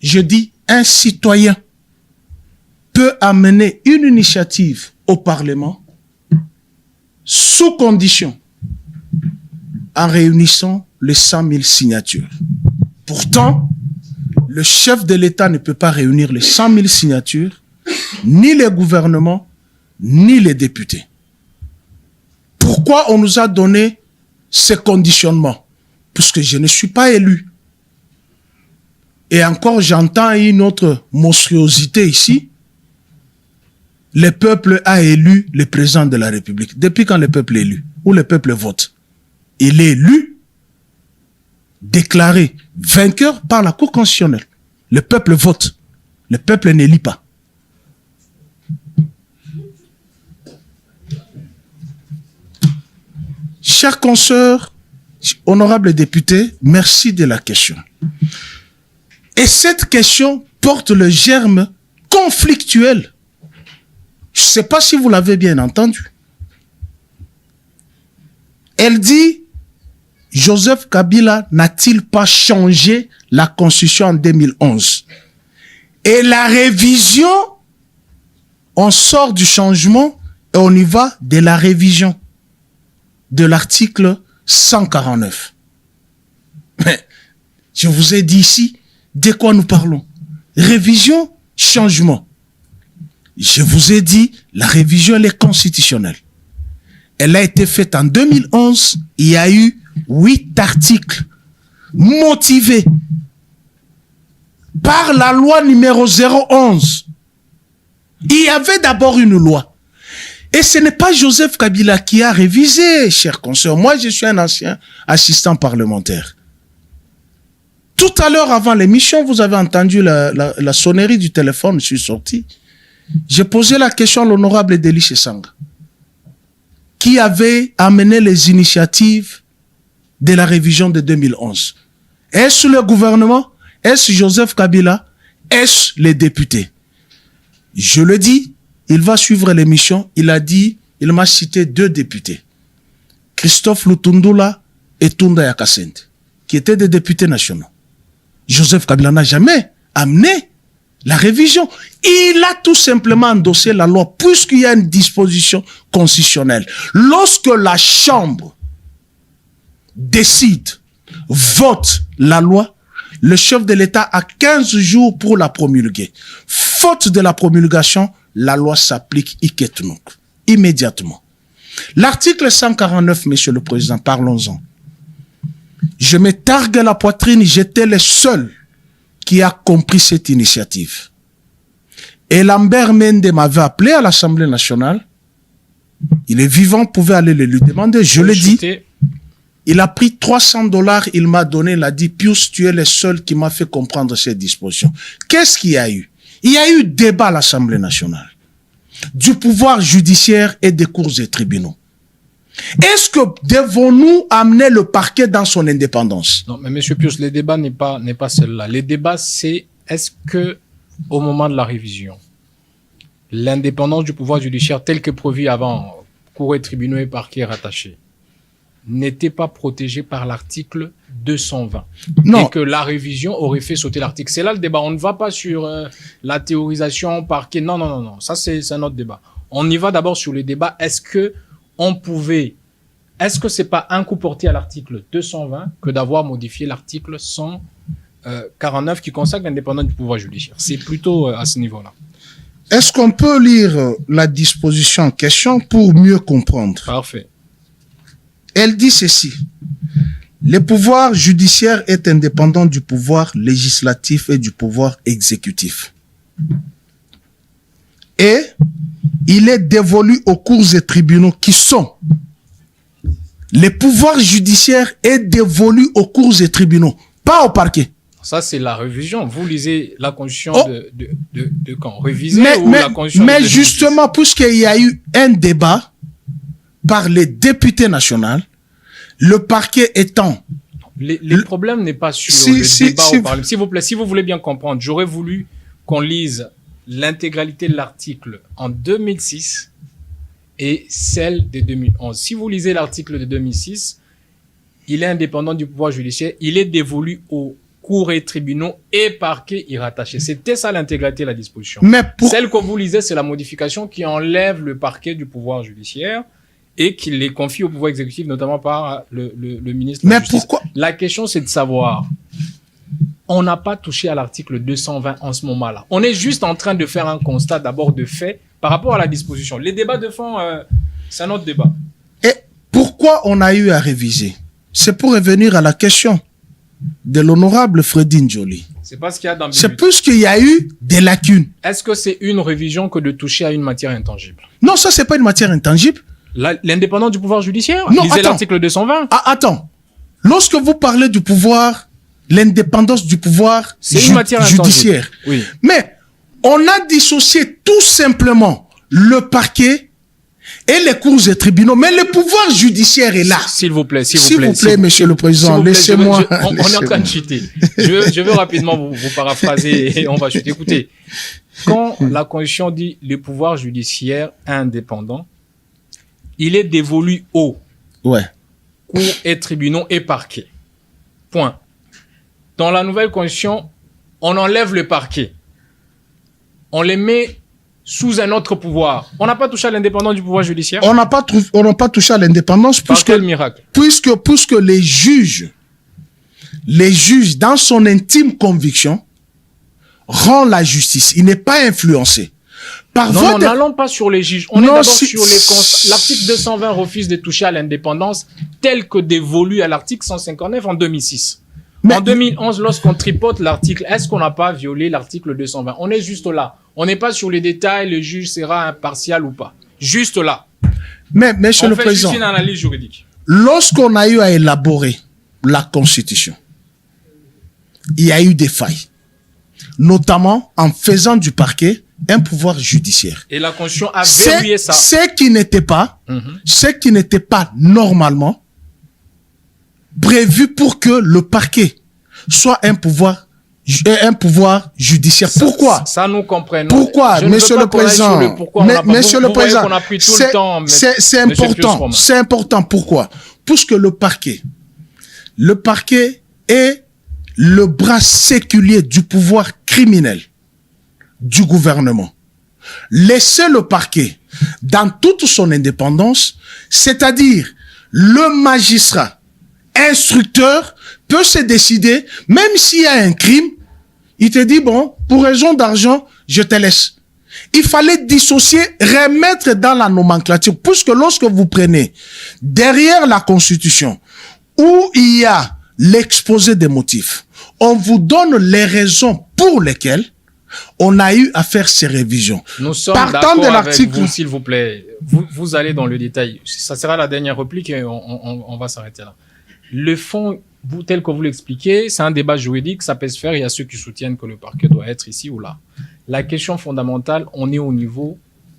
Je dis un citoyen peut amener une initiative au Parlement sous condition en réunissant les 100 000 signatures. Pourtant, le chef de l'État ne peut pas réunir les 100 000 signatures, ni les gouvernements, ni les députés. Pourquoi on nous a donné ces conditionnements? Puisque je ne suis pas élu. Et encore, j'entends une autre monstruosité ici. Le peuple a élu le président de la République. Depuis quand le peuple est élu? Ou le peuple vote? Il est élu, déclaré vainqueur par la Cour constitutionnelle. Le peuple vote. Le peuple n'élit pas. Chers consoeurs, honorables députés, merci de la question. Et cette question porte le germe conflictuel. Je ne sais pas si vous l'avez bien entendu. Elle dit, Joseph Kabila n'a-t-il pas changé la Constitution en 2011? Et la révision, on sort du changement et on y va de la révision de l'article 149. Mais je vous ai dit ici, de quoi nous parlons? Révision, changement. Je vous ai dit, la révision, elle est constitutionnelle. Elle a été faite en 2011. Il y a eu 8 articles motivés par la loi numéro 011. Il y avait d'abord une loi. Et ce n'est pas Joseph Kabila qui a révisé, chers consoeurs. Moi, je suis un ancien assistant parlementaire. Tout à l'heure, avant l'émission, vous avez entendu la sonnerie du téléphone, je suis sorti. J'ai posé la question à l'honorable Deliche Sanga, qui avait amené les initiatives de la révision de 2011. Est-ce le gouvernement? Est-ce Joseph Kabila? Est-ce les députés? Je le dis, il va suivre l'émission. Il a dit, il m'a cité 2 députés. Christophe Lutundula et Tunda Yakasente, qui étaient des députés nationaux. Joseph Kabila n'a jamais amené la révision. Il a tout simplement endossé la loi, puisqu'il y a une disposition constitutionnelle. Lorsque la Chambre décide, vote la loi, le chef de l'État a 15 jours pour la promulguer. Faute de la promulgation, la loi s'applique immédiatement. L'article 149, Monsieur le Président, parlons-en. Je me targue la poitrine, j'étais le seul qui a compris cette initiative. Et Lambert Mende m'avait appelé à l'Assemblée nationale. Il est vivant, pouvait aller le lui demander. Je l'ai dit. Il a pris $300, il m'a donné, il a dit, Pius, tu es le seul qui m'a fait comprendre cette disposition. Qu'est-ce qu'il y a eu? Il y a eu débat à l'Assemblée nationale du pouvoir judiciaire et des cours et tribunaux. Est-ce que devons-nous amener le parquet dans son indépendance? Non, mais Monsieur Pius, le débat n'est pas celle-là. Le débat, c'est est-ce que, au moment de la révision, l'indépendance du pouvoir judiciaire, tel que prévu avant, cours et tribunaux et parquet rattachés, n'était pas protégée par l'article 220. Non. Et que la révision aurait fait sauter l'article. C'est là le débat. On ne va pas sur la théorisation parquet. Non. Ça, c'est un autre débat. On y va d'abord sur le débat. Est-ce que c'est pas un coup porté à l'article 220 que d'avoir modifié l'article 149? 49 qui consacre l'indépendance du pouvoir judiciaire. C'est plutôt à ce niveau-là. Est-ce qu'on peut lire la disposition en question pour mieux comprendre? Parfait. Elle dit ceci. Le pouvoir judiciaire est indépendant du pouvoir législatif et du pouvoir exécutif. Et il est dévolu aux cours et tribunaux qui sont. Le pouvoir judiciaire est dévolu aux cours et tribunaux, pas au parquet. Ça, c'est la révision. Vous lisez la Constitution de quand? Révisée mais, ou la Constitution mais de justement, puisqu'il y a eu un débat par les députés nationaux, le parquet étant... Le problème n'est pas sur le débat au Parlement. S'il vous plaît, si vous voulez bien comprendre, j'aurais voulu qu'on lise l'intégralité de l'article en 2006 et celle de 2011. Si vous lisez l'article de 2006, il est indépendant du pouvoir judiciaire, il est dévolu aux cours et tribunaux et parquets y rattachés. C'était ça l'intégralité de la disposition. Mais celle que vous lisez, c'est la modification qui enlève le parquet du pouvoir judiciaire et qui les confie au pouvoir exécutif, notamment par le ministre de la Justice. Pourquoi? La question, c'est de savoir, on n'a pas touché à l'article 220 en ce moment-là. On est juste en train de faire un constat d'abord de fait par rapport à la disposition. Les débats de fond, c'est un autre débat. Et pourquoi on a eu à réviser? C'est pour revenir à la question de l'honorable Fredine Joly. C'est parce qu'il y a dans C'est plus qu'il y a eu des lacunes. Est-ce que c'est une révision que de toucher à une matière intangible? Non, ça, c'est pas une matière intangible. L'indépendance du pouvoir judiciaire? Non, lisez l'article 220. Ah, attends. Lorsque vous parlez du pouvoir, l'indépendance du pouvoir judiciaire. Oui. Mais on a dissocié tout simplement le parquet et les cours et tribunaux. Mais le pouvoir judiciaire est là. S'il vous plaît, monsieur le président, laissez-moi. On est en train de chuter. Je veux rapidement vous paraphraser et on va chuter. Écoutez, quand la Constitution dit le pouvoir judiciaire indépendant, il est dévolu aux cours et tribunaux et parquets. Point. Dans la nouvelle Constitution, on enlève le parquet. On les met sous un autre pouvoir. On n'a pas touché à l'indépendance du pouvoir judiciaire. On n'a pas touché à l'indépendance puisque miracle. Puisque les juges, dans son intime conviction, rend la justice. Il n'est pas influencé. Non, n'allons pas sur les juges. On est d'abord sur les constats. L'article 220 refuse de toucher à l'indépendance tel que dévolu à l'article 159 en 2006. En 2011, lorsqu'on tripote l'article, est-ce qu'on n'a pas violé l'article 220? On est juste là. On n'est pas sur les détails, le juge sera impartial ou pas. Juste là. Mais, monsieur le président, on fait juste une analyse juridique. Lorsqu'on a eu à élaborer la Constitution, il y a eu des failles. Notamment en faisant du parquet un pouvoir judiciaire. Et la Constitution a verrouillé ça. Ce qui n'était pas normalement prévu pour que le parquet soit un pouvoir judiciaire. Pourquoi? Ça nous comprenons. Pourquoi, monsieur le président? Monsieur le président, on a pris tout le temps. C'est important. C'est important. Pourquoi? Puisque le parquet est le bras séculier du pouvoir criminel du gouvernement. Laisser le parquet dans toute son indépendance, c'est-à-dire le magistrat instructeur peut se décider, même s'il y a un crime, il te dit, bon, pour raison d'argent, je te laisse. Il fallait dissocier, remettre dans la nomenclature, puisque lorsque vous prenez derrière la Constitution, où il y a l'exposé des motifs, on vous donne les raisons pour lesquelles on a eu à faire ces révisions. Nous sommes d'accord avec vous, s'il vous plaît. Vous allez dans le détail. Ça sera la dernière réplique et on va s'arrêter là. Le fond, tel que vous l'expliquez, c'est un débat juridique, ça peut se faire. Il y a ceux qui soutiennent que le parquet doit être ici ou là. La question fondamentale, on est au niveau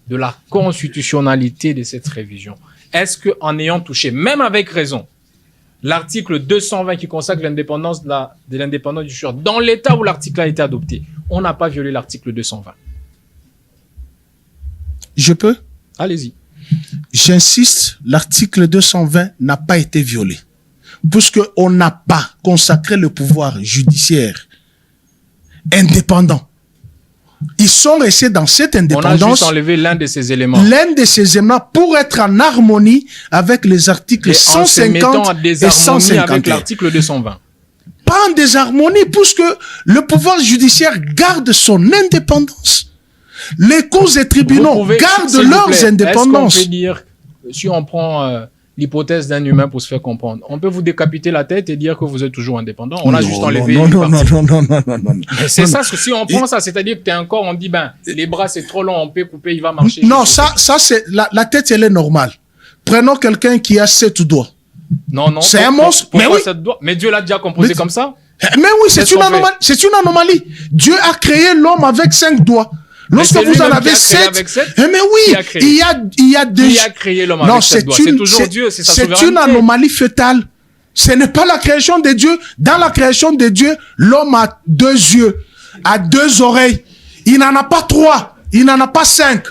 de la constitutionnalité de cette révision. Est-ce qu'en ayant touché, même avec raison, l'article 220 qui consacre l'indépendance de l'indépendance du juriste, dans l'état où l'article a été adopté, on n'a pas violé l'article 220? Je peux? Allez-y. J'insiste, l'article 220 n'a pas été violé. Puisqu'on n'a pas consacré le pouvoir judiciaire indépendant. Ils sont restés dans cette indépendance. On a juste enlevé l'un de ces éléments. L'un de ces éléments pour être en harmonie avec les articles 150 et 151. Avec l'article 220. pas en désharmonie puisque le pouvoir judiciaire garde son indépendance. Les cours et tribunaux gardent leurs indépendances. Est-ce qu'on peut dire, si on prend l'hypothèse d'un humain pour se faire comprendre, on peut vous décapiter la tête et dire que vous êtes toujours indépendant. On a juste enlevé une partie. Non. C'est ça, si on prend ça, c'est-à-dire que tu es un corps, on dit, ben, les bras c'est trop long, on peut couper, il va marcher. Non, ça c'est, la tête elle est normale. Prenons quelqu'un qui a 7 doigts. Non. C'est un monstre. Mais oui. Mais Dieu l'a déjà composé comme ça. Mais oui, c'est une anomalie. C'est une anomalie. Dieu a créé l'homme avec 5 doigts. Lorsque vous en avez 7, mais oui, il y a des... Qui a créé l'homme avec 7 doigts? C'est toujours Dieu, c'est sa souveraineté. C'est une anomalie fétale. Ce n'est pas la création de Dieu. Dans la création de Dieu, l'homme a 2 yeux, a 2 oreilles. Il n'en a pas 3, il n'en a pas 5.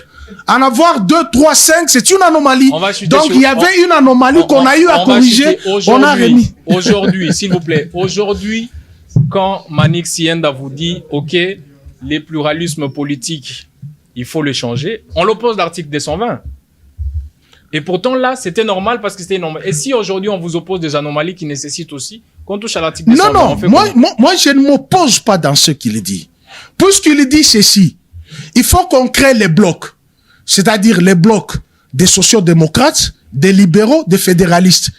En avoir 2, 3, 5, c'est une anomalie. Donc il y avait une anomalie qu'on a eu à corriger, on a remis. Aujourd'hui, s'il vous plaît, aujourd'hui, quand Manix Sienda vous dit, OK, les pluralismes politiques, il faut les changer, on l'oppose l'article 220. Et pourtant, là, c'était normal parce que c'était normal. Et si aujourd'hui, on vous oppose des anomalies qui nécessitent aussi qu'on touche à l'article 220? Non, moi, je ne m'oppose pas dans ce qu'il dit. Puisqu'il dit ceci, il faut qu'on crée les blocs. C'est-à-dire les blocs des sociodémocrates, des libéraux, des fédéralistes.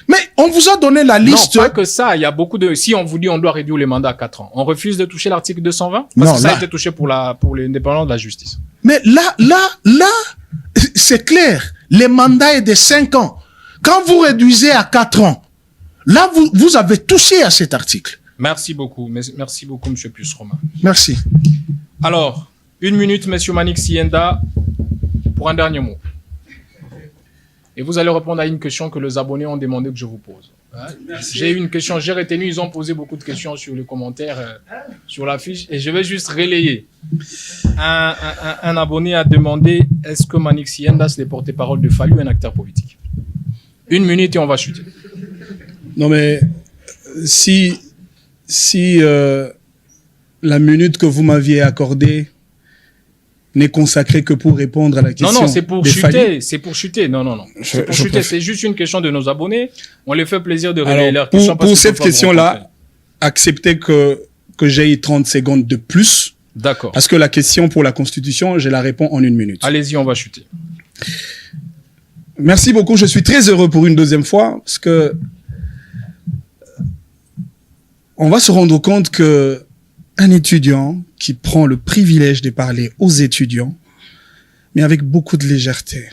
Mais on vous a donné la liste. Non, pas que ça. Il y a beaucoup de... Si on vous dit on doit réduire les mandats à 4 ans, on refuse de toucher l'article 220 parce que ça a été touché pour l'indépendance de la justice. Mais là, c'est clair. Les mandats est de 5 ans. Quand vous réduisez à 4 ans, là, vous avez touché à cet article. Merci beaucoup. Merci beaucoup, M. Pius-Romain. Merci. Alors, 1 minute, M. Manix Sienda, pour un dernier mot. Et vous allez répondre à une question que les abonnés ont demandé que je vous pose. J'ai eu une question, j'ai retenu, ils ont posé beaucoup de questions sur les commentaires, sur la fiche, et je vais juste relayer. Un abonné a demandé, est-ce que Manix Sienda, c'est le porte-parole de Fallu, un acteur politique? 1 minute et on va chuter. Non mais, si la minute que vous m'aviez accordée n'est consacrée que pour répondre à la question. Non, c'est pour chuter. C'est pour chuter. Non. C'est pour chuter. C'est juste une question de nos abonnés. On les fait plaisir de relayer leurs questions. Pour cette question-là, acceptez que j'aie 30 secondes de plus. D'accord. Parce que la question pour la Constitution, je la réponds en 1 minute. Allez-y, on va chuter. Merci beaucoup. Je suis très heureux pour une deuxième fois parce que on va se rendre compte que un étudiant qui prend le privilège de parler aux étudiants, mais avec beaucoup de légèreté.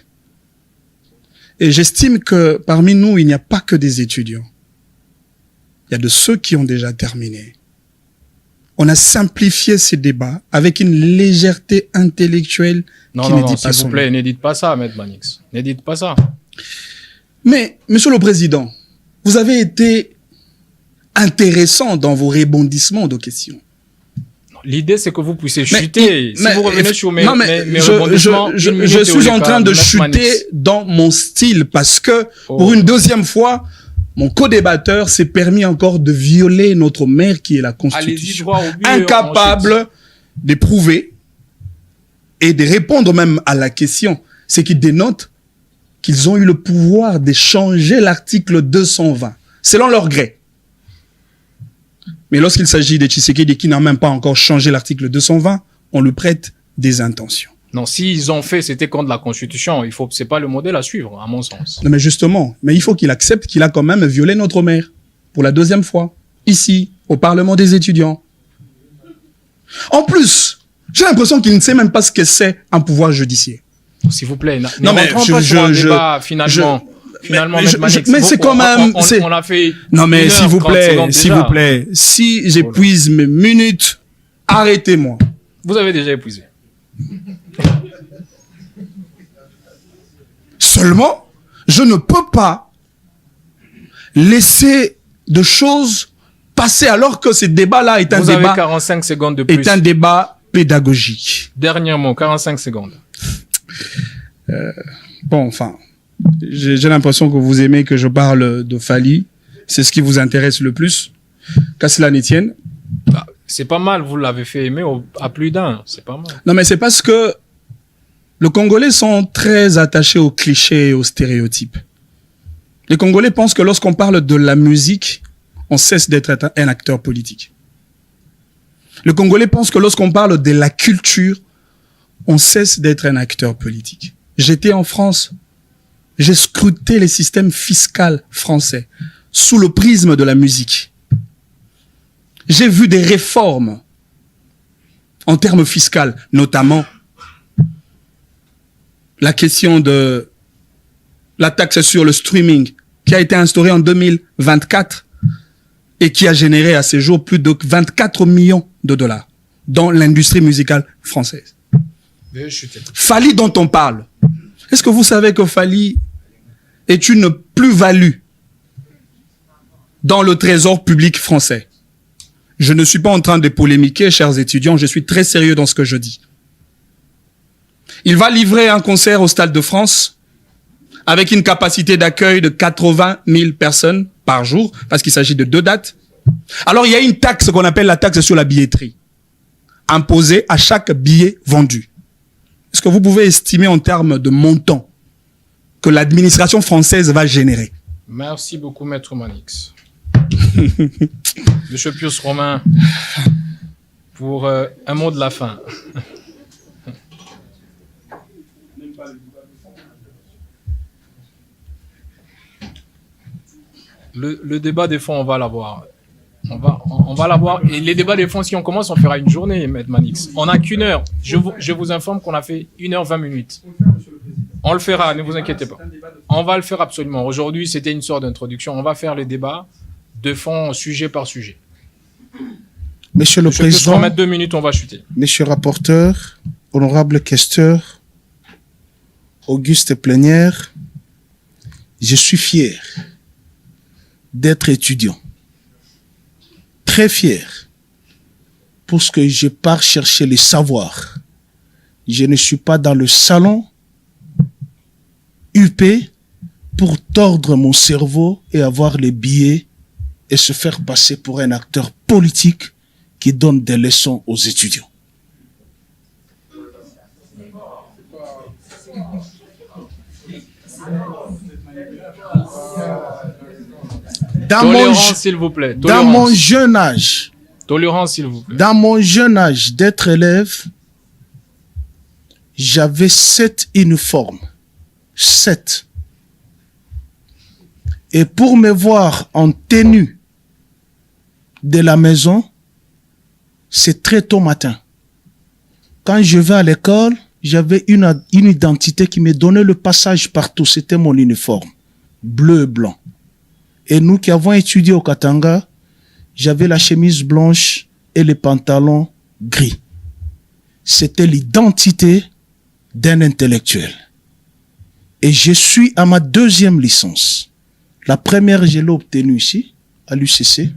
Et j'estime que parmi nous, il n'y a pas que des étudiants. Il y a de ceux qui ont déjà terminé. On a simplifié ces débats avec une légèreté intellectuelle qui ne dit pas son nom. S'il vous plaît, n'édite pas ça, Maître Manix. N'édite pas ça. Mais, Monsieur le Président, vous avez été intéressant dans vos rebondissements de questions. L'idée, c'est que vous puissiez chuter. Si vous revenez sur mes rebondissements, je suis en train de chuter dans mon style parce que, pour une deuxième fois, mon co-débatteur s'est permis encore de violer notre mère qui est la Constitution. Incapable d'éprouver et de répondre même à la question. Ce qui dénote qu'ils ont eu le pouvoir de changer l'article 220, selon leur gré. Mais lorsqu'il s'agit de Tshisekedi qui n'a même pas encore changé l'article 220, on lui prête des intentions. Non, s'ils ont fait, c'était contre la Constitution. C'est pas le modèle à suivre, à mon sens. Non, mais justement, il faut qu'il accepte qu'il a quand même violé notre mère. Pour la deuxième fois. Ici, au Parlement des étudiants. En plus, j'ai l'impression qu'il ne sait même pas ce que c'est un pouvoir judiciaire. S'il vous plaît, non, mais mais c'est quand même, on a fait. Non, mais s'il vous plaît, si j'épuise mes minutes, arrêtez-moi. Vous avez déjà épuisé. Seulement, je ne peux pas laisser de choses passer alors que ce débat-là est un débat. Vous avez 45 secondes de plus. Est un débat pédagogique. Dernier mot, 45 secondes. Bon, enfin, j'ai l'impression que vous aimez que je parle de Fally. C'est ce qui vous intéresse le plus. Qu'à cela n'y tienne. C'est pas mal, vous l'avez fait aimer à plus d'un. C'est pas mal. Non, mais c'est parce que les Congolais sont très attachés aux clichés et aux stéréotypes. Les Congolais pensent que lorsqu'on parle de la musique, on cesse d'être un acteur politique. Le Congolais pense que lorsqu'on parle de la culture, on cesse d'être un acteur politique. J'étais en France, j'ai scruté les systèmes fiscaux français sous le prisme de la musique. J'ai vu des réformes en termes fiscaux, notamment la question de la taxe sur le streaming qui a été instaurée en 2024 et qui a généré à ce jour plus de 24 millions de dollars dans l'industrie musicale française. Fally dont on parle. Est-ce que vous savez que Fally est une plus-value dans le trésor public français? Je ne suis pas en train de polémiquer, chers étudiants, je suis très sérieux dans ce que je dis. Il va livrer un concert au Stade de France avec une capacité d'accueil de 80 000 personnes par jour, parce qu'il s'agit de 2 dates. Alors, il y a une taxe qu'on appelle la taxe sur la billetterie, imposée à chaque billet vendu. Est-ce que vous pouvez estimer en termes de montant que l'administration française va générer? Merci beaucoup, Maître Manix. Monsieur Pius Romain, pour un mot de la fin. Le débat des fonds, on va l'avoir. On va l'avoir. Et les débats des fonds, si on commence, on fera une journée, Maître Manix. On n'a qu'1 heure. Je vous informe qu'on a fait 1h20. On le fera, ne vous inquiétez pas. On va le faire absolument. Aujourd'hui, c'était une sorte d'introduction. On va faire les débats de fond, sujet par sujet. Monsieur le Président, on va mettre 2 minutes, on va chuter. Monsieur le rapporteur, honorable questeur, Auguste Plénière, je suis fier d'être étudiant. Très fier. Parce que je pars chercher les savoirs. Je ne suis pas dans le salon UP pour tordre mon cerveau et avoir les billets et se faire passer pour un acteur politique qui donne des leçons aux étudiants. Tolérance, s'il vous plaît. Dans mon jeune âge, tolérance, s'il vous plaît. Dans mon jeune âge d'être élève, j'avais 7 uniformes. 7. Et pour me voir en tenue de la maison, c'est très tôt matin. Quand je vais à l'école, j'avais une identité qui me donnait le passage partout. C'était mon uniforme, bleu et blanc. Et nous qui avons étudié au Katanga, j'avais la chemise blanche et les pantalons gris. C'était l'identité d'un intellectuel. Et je suis à ma 2e licence. La première, je l'ai obtenue ici, à l'UCC.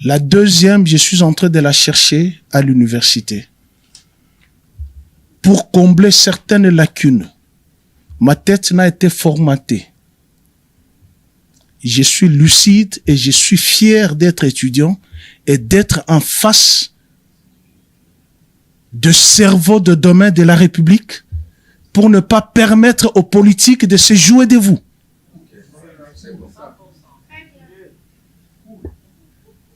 La 2e, je suis en train de la chercher à l'université. Pour combler certaines lacunes, ma tête n'a été formatée. Je suis lucide et je suis fier d'être étudiant et d'être en face de cerveau de demain de la République pour ne pas permettre aux politiques de se jouer de vous.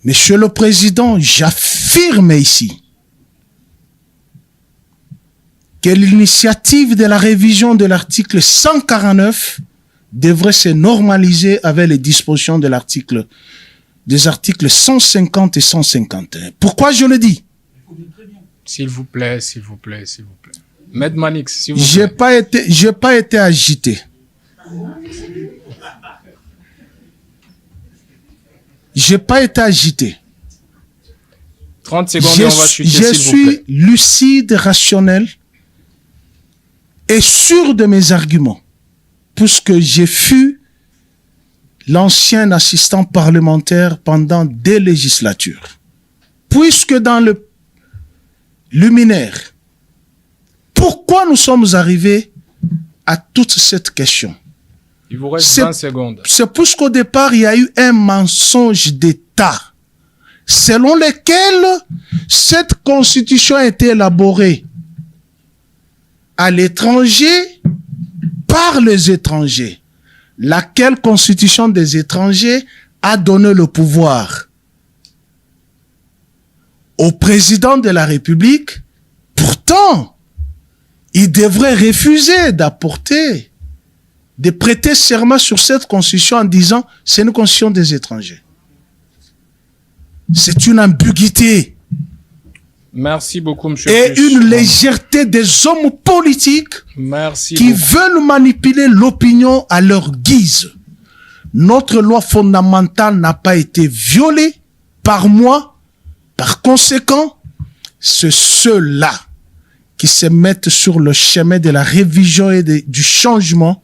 Monsieur le Président, j'affirme ici que l'initiative de la révision de l'article 149 devrait se normaliser avec les dispositions de des articles 150 et 151. Pourquoi je le dis? S'il vous plaît, s'il vous plaît, s'il vous plaît. Maître Manix, s'il vous plaît. J'ai pas été agité. J'ai pas été agité. 30 secondes et on va chuter, s'il vous plaît. Je suis lucide, rationnel et sûr de mes arguments. Puisque j'ai fui l'ancien assistant parlementaire pendant des législatures. Puisque dans le luminaire, pourquoi nous sommes arrivés à toute cette question? Il vous reste 20 secondes. C'est puisqu'au départ, il y a eu un mensonge d'État selon lequel cette constitution a été élaborée à l'étranger par les étrangers. Laquelle constitution des étrangers a donné le pouvoir au président de la République, pourtant, il devrait refuser d'apporter, de prêter serment sur cette constitution en disant c'est une constitution des étrangers. C'est une ambiguïté. Merci beaucoup, monsieur. Et une légèreté des hommes politiques qui veulent manipuler l'opinion à leur guise. Notre loi fondamentale n'a pas été violée par moi. Par conséquent, c'est ceux-là qui se mettent sur le chemin de la révision et du changement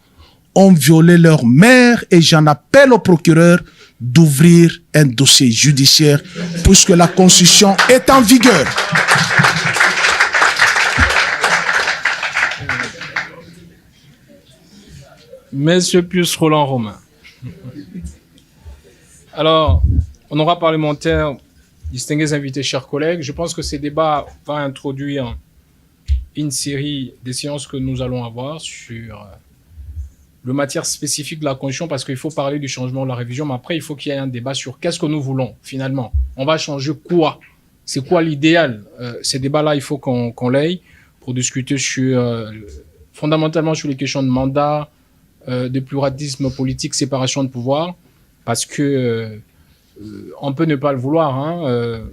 ont violé leur mère, et j'en appelle au procureur d'ouvrir un dossier judiciaire puisque la Constitution est en vigueur. Monsieur Pius Roland Romain. Alors, honorable parlementaire, distingués invités, chers collègues, je pense que ces débats vont introduire une série des séances que nous allons avoir sur le matière spécifique de la Constitution, parce qu'il faut parler du changement de la révision, mais après, il faut qu'il y ait un débat sur qu'est-ce que nous voulons, finalement. On va changer quoi? C'est quoi l'idéal? Ces débats-là, il faut qu'on l'aille pour discuter sur, fondamentalement sur les questions de mandat, de pluralisme politique, séparation de pouvoir, parce que on peut ne pas le vouloir. Hein.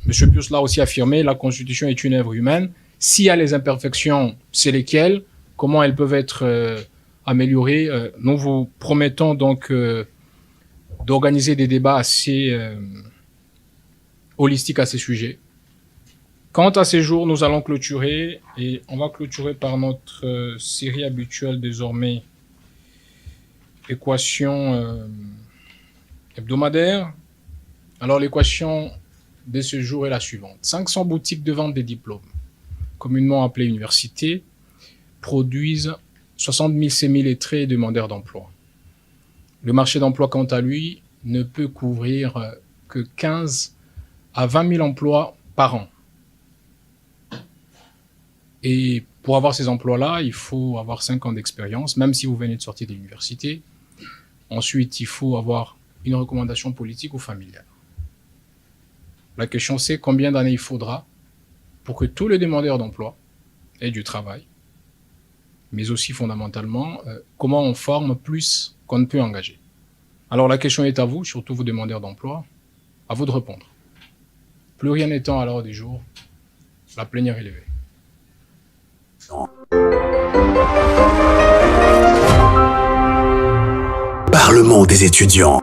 Monsieur Pius l'a aussi affirmé, la Constitution est une œuvre humaine. S'il y a les imperfections, c'est lesquelles? Comment elles peuvent être améliorées? Nous vous promettons donc d'organiser des débats assez holistiques à ces sujets. Quant à ces jours, nous allons clôturer, et on va clôturer par notre série habituelle désormais, équation hebdomadaire. Alors l'équation de ce jour est la suivante. 500 boutiques de vente des diplômes, communément appelées universités, produisent 60 000 semi-lettrés et demandeurs d'emploi. Le marché d'emploi, quant à lui, ne peut couvrir que 15 à 20 000 emplois par an. Et pour avoir ces emplois-là, il faut avoir 5 ans d'expérience, même si vous venez de sortir de l'université. Ensuite, il faut avoir une recommandation politique ou familiale. La question, c'est combien d'années il faudra pour que tous les demandeurs d'emploi aient du travail, mais aussi fondamentalement, comment on forme plus qu'on ne peut engager. Alors la question est à vous, surtout vous demandeurs d'emploi, à vous de répondre. Plus rien n'étant à l'ordre du jour, la plénière est levée. Parlement des étudiants.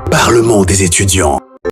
Parlement des étudiants.